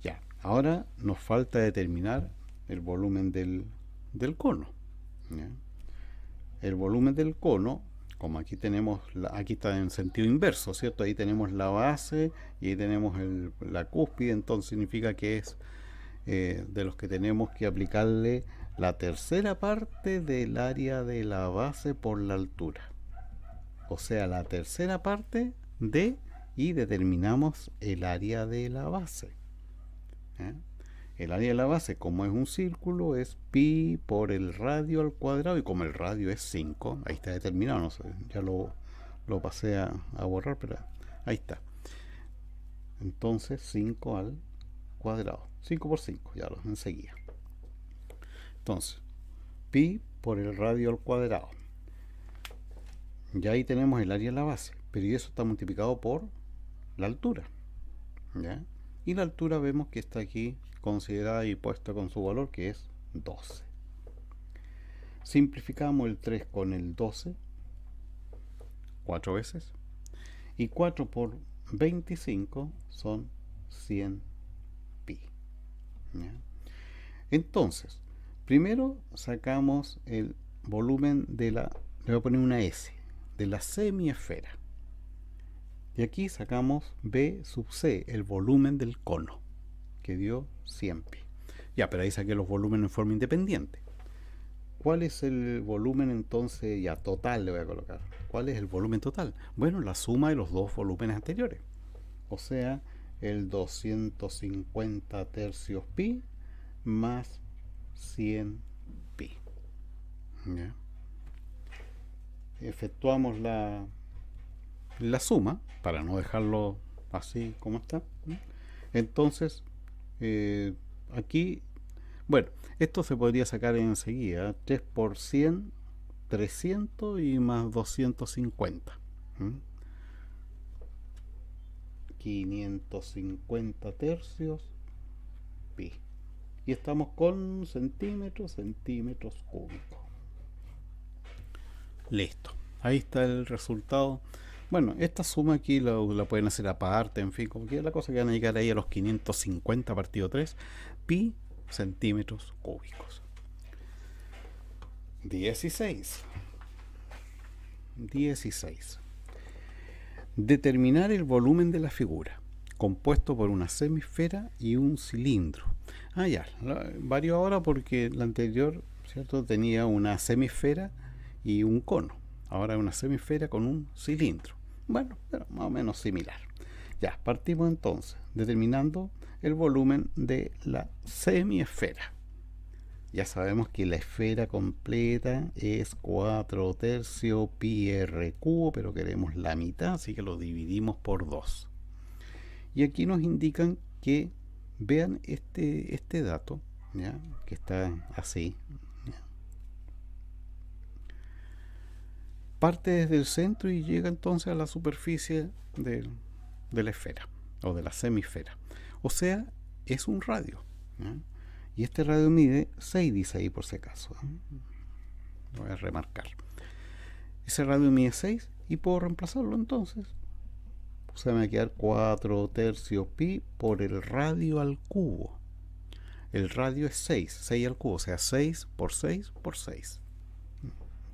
Ya, ahora nos falta determinar el volumen del cono, ¿ya? El volumen del cono, como aquí tenemos, aquí está en sentido inverso, ¿cierto? Ahí tenemos la base y ahí tenemos la cúspide, entonces significa que es de los que tenemos que aplicarle la tercera parte del área de la base por la altura. O sea, la tercera parte de, y determinamos el área de la base. ¿Eh? El área de la base, como es un círculo, es pi por el radio al cuadrado, y como el radio es 5, ahí está determinado, no sé, ya lo pasé a borrar, pero ahí está. Entonces 5 al cuadrado, 5 por 5, ya lo enseguida. Entonces, pi por el radio al cuadrado. Ya ahí tenemos el área de la base, pero y eso está multiplicado por la altura. ¿Ya? Y la altura vemos que está aquí considerada y puesta con su valor, que es 12. Simplificamos el 3 con el 12, 4 veces, y 4 por 25 son 100 pi. ¿Ya? Entonces, primero sacamos el volumen de la, le voy a poner una S, de la semiesfera. Y aquí sacamos B sub C, el volumen del cono, que dio 100 pi. Ya, pero ahí saqué los volúmenes en forma independiente. ¿Cuál es el volumen entonces? Ya, total le voy a colocar. ¿Cuál es el volumen total? Bueno, la suma de los dos volúmenes anteriores. O sea, el 250 tercios pi más 100 pi. ¿Ya? Efectuamos la suma para no dejarlo así como está. Entonces, aquí, bueno, esto se podría sacar enseguida. 3 por 100, 300 y más 250. 550 tercios pi. Y estamos con centímetros cúbicos. Listo. Ahí está el resultado. Bueno, esta suma aquí la pueden hacer aparte, en fin, como que la cosa que van a llegar ahí a los 550 partido 3 pi centímetros cúbicos. 16. Determinar el volumen de la figura, compuesto por una semisfera y un cilindro. Ya, varió ahora porque la anterior, ¿cierto?, tenía una semisfera y un cono. Ahora una semisfera con un cilindro. Bueno, pero más o menos similar. Ya, partimos entonces determinando el volumen de la semiesfera. Ya sabemos que la esfera completa es 4 tercios pi r cubo, pero queremos la mitad, así que lo dividimos por 2. Y aquí nos indican que vean este dato, ¿ya?, que está así. Parte desde el centro y llega entonces a la superficie de la esfera o de la semisfera. O sea, es un radio, ¿ya? Y este radio mide 6, dice ahí por si acaso. Lo voy a remarcar. Ese radio mide 6 y puedo reemplazarlo entonces. O sea, me va a quedar 4 tercios pi por el radio al cubo. El radio es 6 al cubo, o sea, 6 por 6 por 6.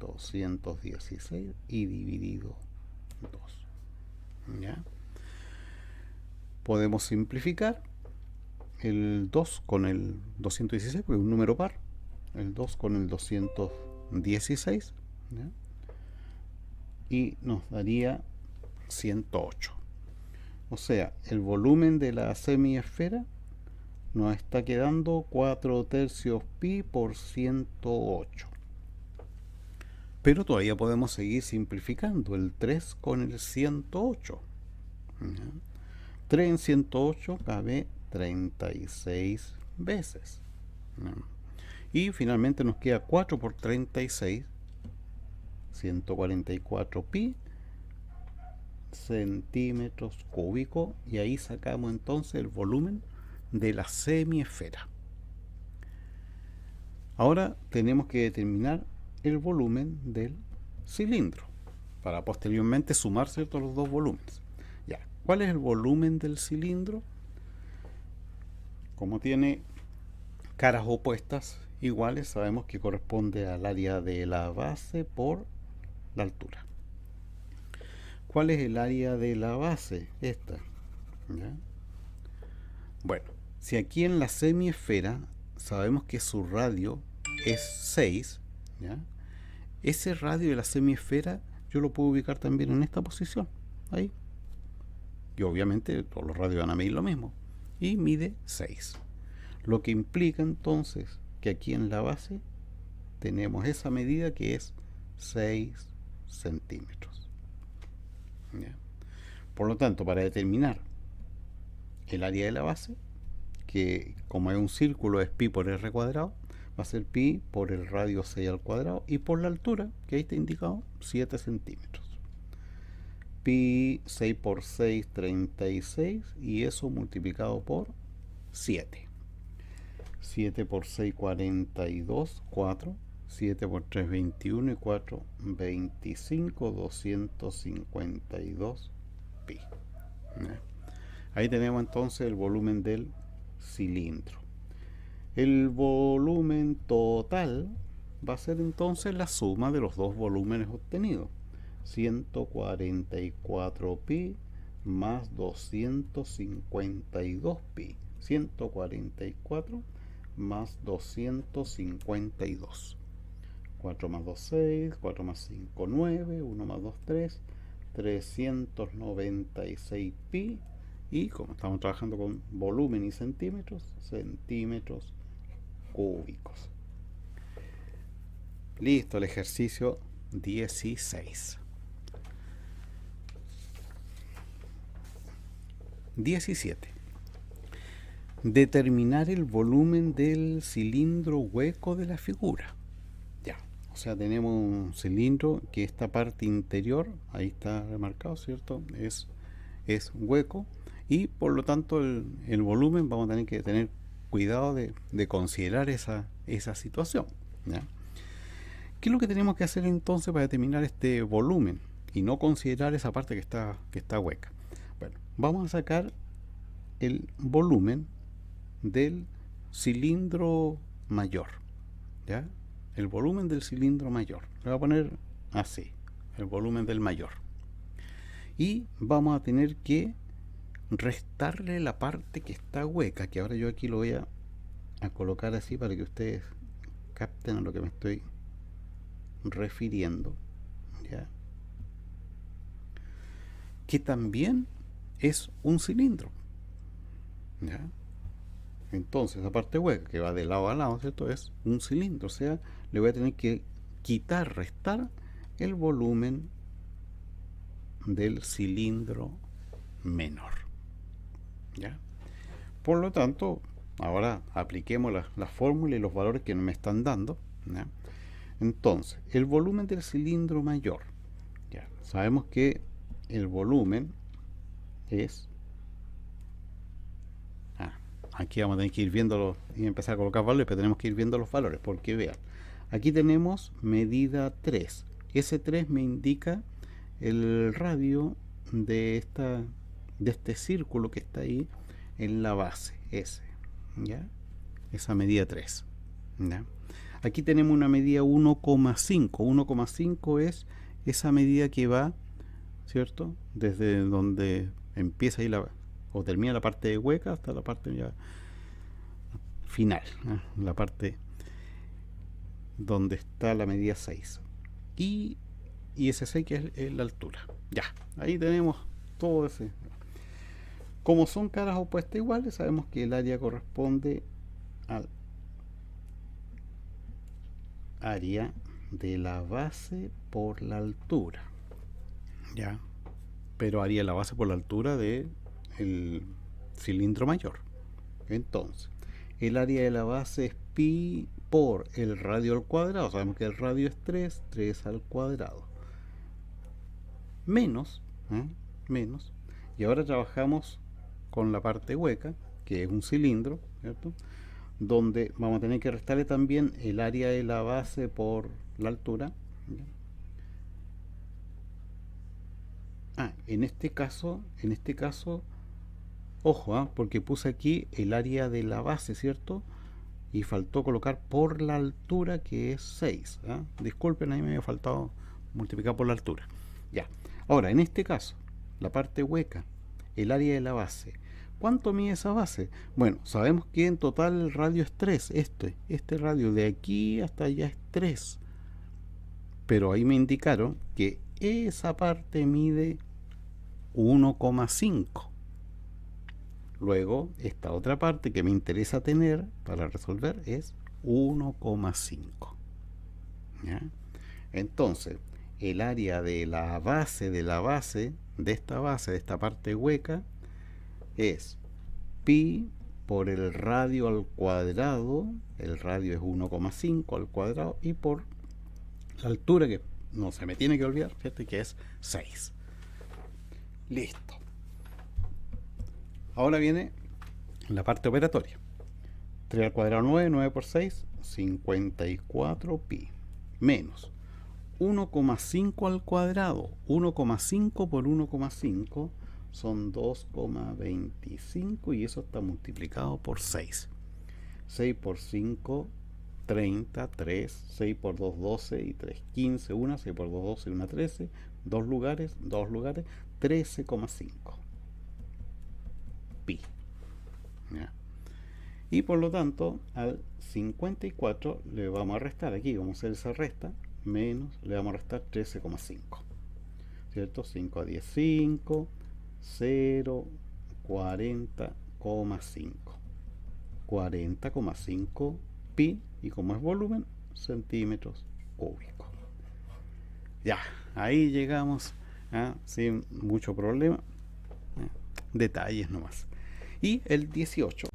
216 y dividido 2. ¿Ya? Podemos simplificar el 2 con el 216, porque es un número par. El 2 con el 216, ¿ya?, y nos daría 108. O sea, el volumen de la semiesfera nos está quedando 4 tercios pi por 108. Pero todavía podemos seguir simplificando el 3 con el 108. ¿Ya? 3 en 108 cabe 36 veces. ¿Ya? Y finalmente nos queda 4 por 36, 144 pi centímetros cúbicos, y ahí sacamos entonces el volumen de la semiesfera. Ahora tenemos que determinar el volumen del cilindro para posteriormente sumar, ¿cierto?, los dos volúmenes. Ya, ¿cuál es el volumen del cilindro? Como tiene caras opuestas iguales, sabemos que corresponde al área de la base por la altura. ¿Cuál es el área de la base? Esta. ¿Ya? Bueno, si aquí en la semiesfera sabemos que su radio es 6, ¿ya? Ese radio de la semiesfera yo lo puedo ubicar también en esta posición, ahí. Y obviamente todos los radios van a medir lo mismo. Y mide 6. Lo que implica entonces que aquí en la base tenemos esa medida que es 6 centímetros. ¿Ya? Por lo tanto, para determinar el área de la base, que como es un círculo es pi por r cuadrado, va a ser pi por el radio 6 al cuadrado, y por la altura, que ahí está indicado, 7 centímetros. Pi 6 por 6, 36, y eso multiplicado por 7. 7 por 6, 42, 4. 7 por 3, 21, y 4, 25, 252 pi. ¿Ya? Ahí tenemos entonces el volumen del cilindro. El volumen total va a ser entonces la suma de los dos volúmenes obtenidos. 144 pi más 252 pi. 144 más 252. 4 más 2, 6. 4 más 5, 9. 1 más 2, 3. 396 pi. Y como estamos trabajando con volumen y centímetros cúbicos. Listo, el ejercicio 16. 17. Determinar el volumen del cilindro hueco de la figura. Ya, o sea, tenemos un cilindro que esta parte interior, ahí está remarcado, ¿cierto? Es hueco, y por lo tanto el volumen vamos a tener cuidado de considerar esa situación, ¿ya? ¿Qué es lo que tenemos que hacer entonces para determinar este volumen y no considerar esa parte que está hueca? Bueno, vamos a sacar el volumen del cilindro mayor, ¿ya? El volumen del cilindro mayor. Le voy a poner así, el volumen del mayor. Y vamos a tener que restarle la parte que está hueca, que ahora yo aquí lo voy a colocar así para que ustedes capten a lo que me estoy refiriendo, ¿ya? Que también es un cilindro, ¿ya? Entonces la parte hueca que va de lado a lado, ¿cierto? Es un cilindro, o sea, le voy a tener que restar el volumen del cilindro menor, ¿ya? Por lo tanto, ahora apliquemos la fórmula y los valores que me están dando, ¿ya? Entonces, el volumen del cilindro mayor, ¿ya? Sabemos que el volumen es... aquí vamos a tener que ir viéndolo y empezar a colocar valores, pero tenemos que ir viendo los valores, porque vean, aquí tenemos medida 3. Ese 3 me indica el radio de este círculo que está ahí en la base, ese, ¿ya? Esa medida 3, ¿ya? Aquí tenemos una medida 1,5. 1,5 es esa medida que va, ¿cierto? Desde donde empieza ahí o termina la parte hueca hasta la parte ya final, ¿eh? La parte donde está la medida 6. Y ese 6 que es la altura. Ya, ahí tenemos todo ese. Como son caras opuestas iguales, sabemos que el área corresponde al área de la base por la altura, ya, pero haría la base por la altura de el cilindro mayor. Entonces, el área de la base es pi por el radio al cuadrado. Sabemos que el radio es 3 al cuadrado. Menos, y ahora trabajamos con la parte hueca, que es un cilindro, ¿cierto? Donde vamos a tener que restarle también el área de la base por la altura, ¿ya? En este caso, ojo, porque puse aquí el área de la base, ¿cierto? Y faltó colocar por la altura, que es 6, ¿eh? Disculpen, ahí me había faltado multiplicar por la altura. Ya. Ahora, en este caso, la parte hueca, el área de la base ¿Cuánto mide esa base? Bueno, sabemos que en total el radio es 3. Este radio de aquí hasta allá es 3. Pero ahí me indicaron que esa parte mide 1,5. Luego, esta otra parte que me interesa tener para resolver es 1,5. ¿Ya? Entonces, el área de la base de esta parte hueca, es pi por el radio al cuadrado. El radio es 1,5 al cuadrado, y por la altura, que no se me tiene que olvidar, fíjate que es 6. Listo. Ahora viene la parte operatoria. 3 al cuadrado 9, 9 por 6, 54 pi. Menos 1,5 al cuadrado. 1,5 por 1,5 son 2,25, y eso está multiplicado por 6. 6 por 5, 30, 3, 6 por 2, 12, y 3, 15, 1, 6 por 2, 12, y 1, 13, 2 lugares, 13,5 pi. ¿Ya? Y por lo tanto, al 54 le vamos a restar, aquí vamos a hacer esa resta, menos, le vamos a restar 13,5. ¿Cierto? 5 a 10, 5, 0, 40,5. 40,5 pi, y como es volumen, centímetros cúbicos. Ya, ahí llegamos, sin mucho problema. Detalles nomás. Y el 18.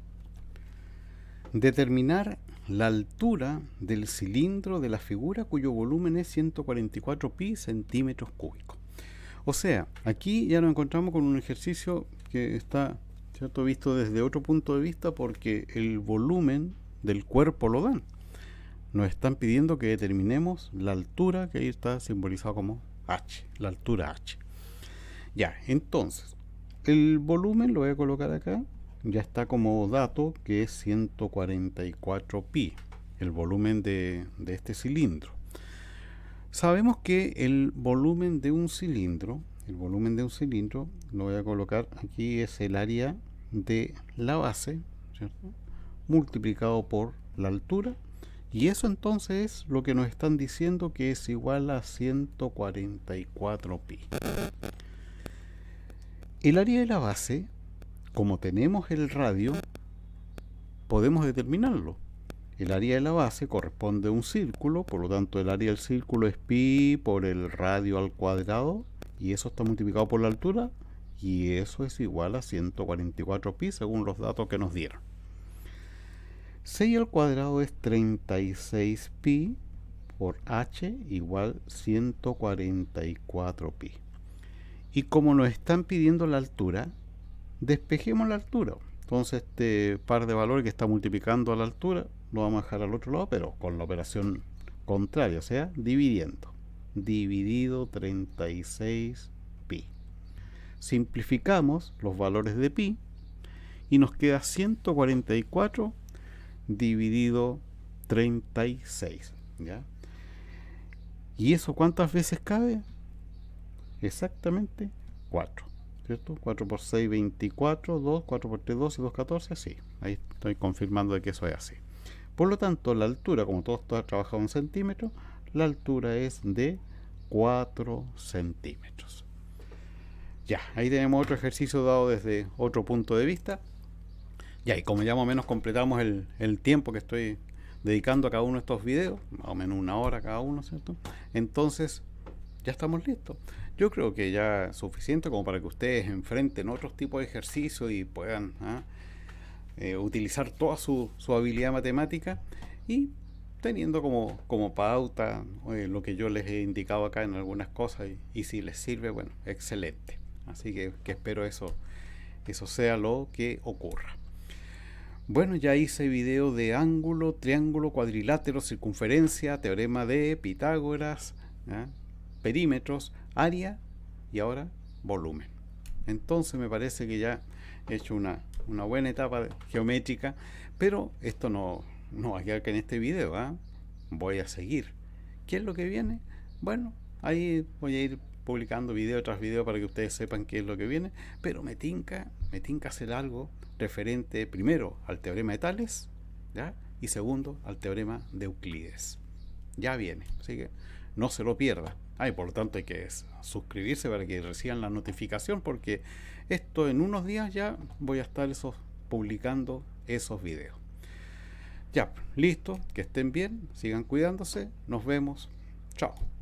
Determinar la altura del cilindro de la figura cuyo volumen es 144 pi centímetros cúbicos. O sea, aquí ya nos encontramos con un ejercicio que está, ¿cierto?, visto desde otro punto de vista, porque el volumen del cuerpo lo dan. Nos están pidiendo que determinemos la altura, que ahí está simbolizado como h, la altura h. Ya, entonces, el volumen lo voy a colocar acá, ya está como dato, que es 144 pi, el volumen de este cilindro. Sabemos que el volumen de un cilindro, lo voy a colocar aquí, es el área de la base, ¿cierto?, multiplicado por la altura, y eso entonces es lo que nos están diciendo, que es igual a 144 pi. El área de la base, como tenemos el radio, podemos determinarlo. El área de la base corresponde a un círculo, por lo tanto el área del círculo es pi por el radio al cuadrado, y eso está multiplicado por la altura, y eso es igual a 144 pi según los datos que nos dieron. 6 al cuadrado es 36 pi por h, igual 144 pi. Y como nos están pidiendo la altura, despejemos la altura. Entonces este par de valores que está multiplicando a la altura lo vamos a dejar al otro lado, pero con la operación contraria, o sea, dividiendo. Dividido 36 pi. Simplificamos los valores de pi y nos queda 144 dividido 36. ¿Ya? ¿Y eso cuántas veces cabe? Exactamente 4. ¿Cierto? 4 por 6, 24, 2, 4 por 3, 12, 2, 14, sí. Ahí estoy confirmando de que eso es así. Por lo tanto, la altura, como todo está trabajado en centímetros, la altura es de 4 centímetros. Ya, ahí tenemos otro ejercicio dado desde otro punto de vista. Ya, y como ya más o menos completamos el tiempo que estoy dedicando a cada uno de estos videos, más o menos 1 hora cada uno, ¿cierto? Entonces, ya estamos listos. Yo creo que ya es suficiente como para que ustedes enfrenten otros tipos de ejercicios y puedan utilizar toda su habilidad matemática, y teniendo como pauta lo que yo les he indicado acá en algunas cosas, y si les sirve, bueno, excelente. Así que espero eso sea lo que ocurra. Bueno, ya hice video de ángulo, triángulo, cuadrilátero, circunferencia, teorema de Pitágoras, perímetros, área y ahora volumen. Entonces me parece que ya he hecho una buena etapa geométrica, pero esto no va a quedar que en este video. Voy a seguir. ¿Qué es lo que viene? Bueno, ahí voy a ir publicando video tras video para que ustedes sepan qué es lo que viene, pero me tinca hacer algo referente primero al teorema de Tales, ¿ya? Y segundo al teorema de Euclides. Ya viene, así que no se lo pierda. Y por lo tanto hay que suscribirse para que reciban la notificación, porque esto en unos días ya voy a estar publicando esos videos. Ya, listo, que estén bien, sigan cuidándose, nos vemos, chao.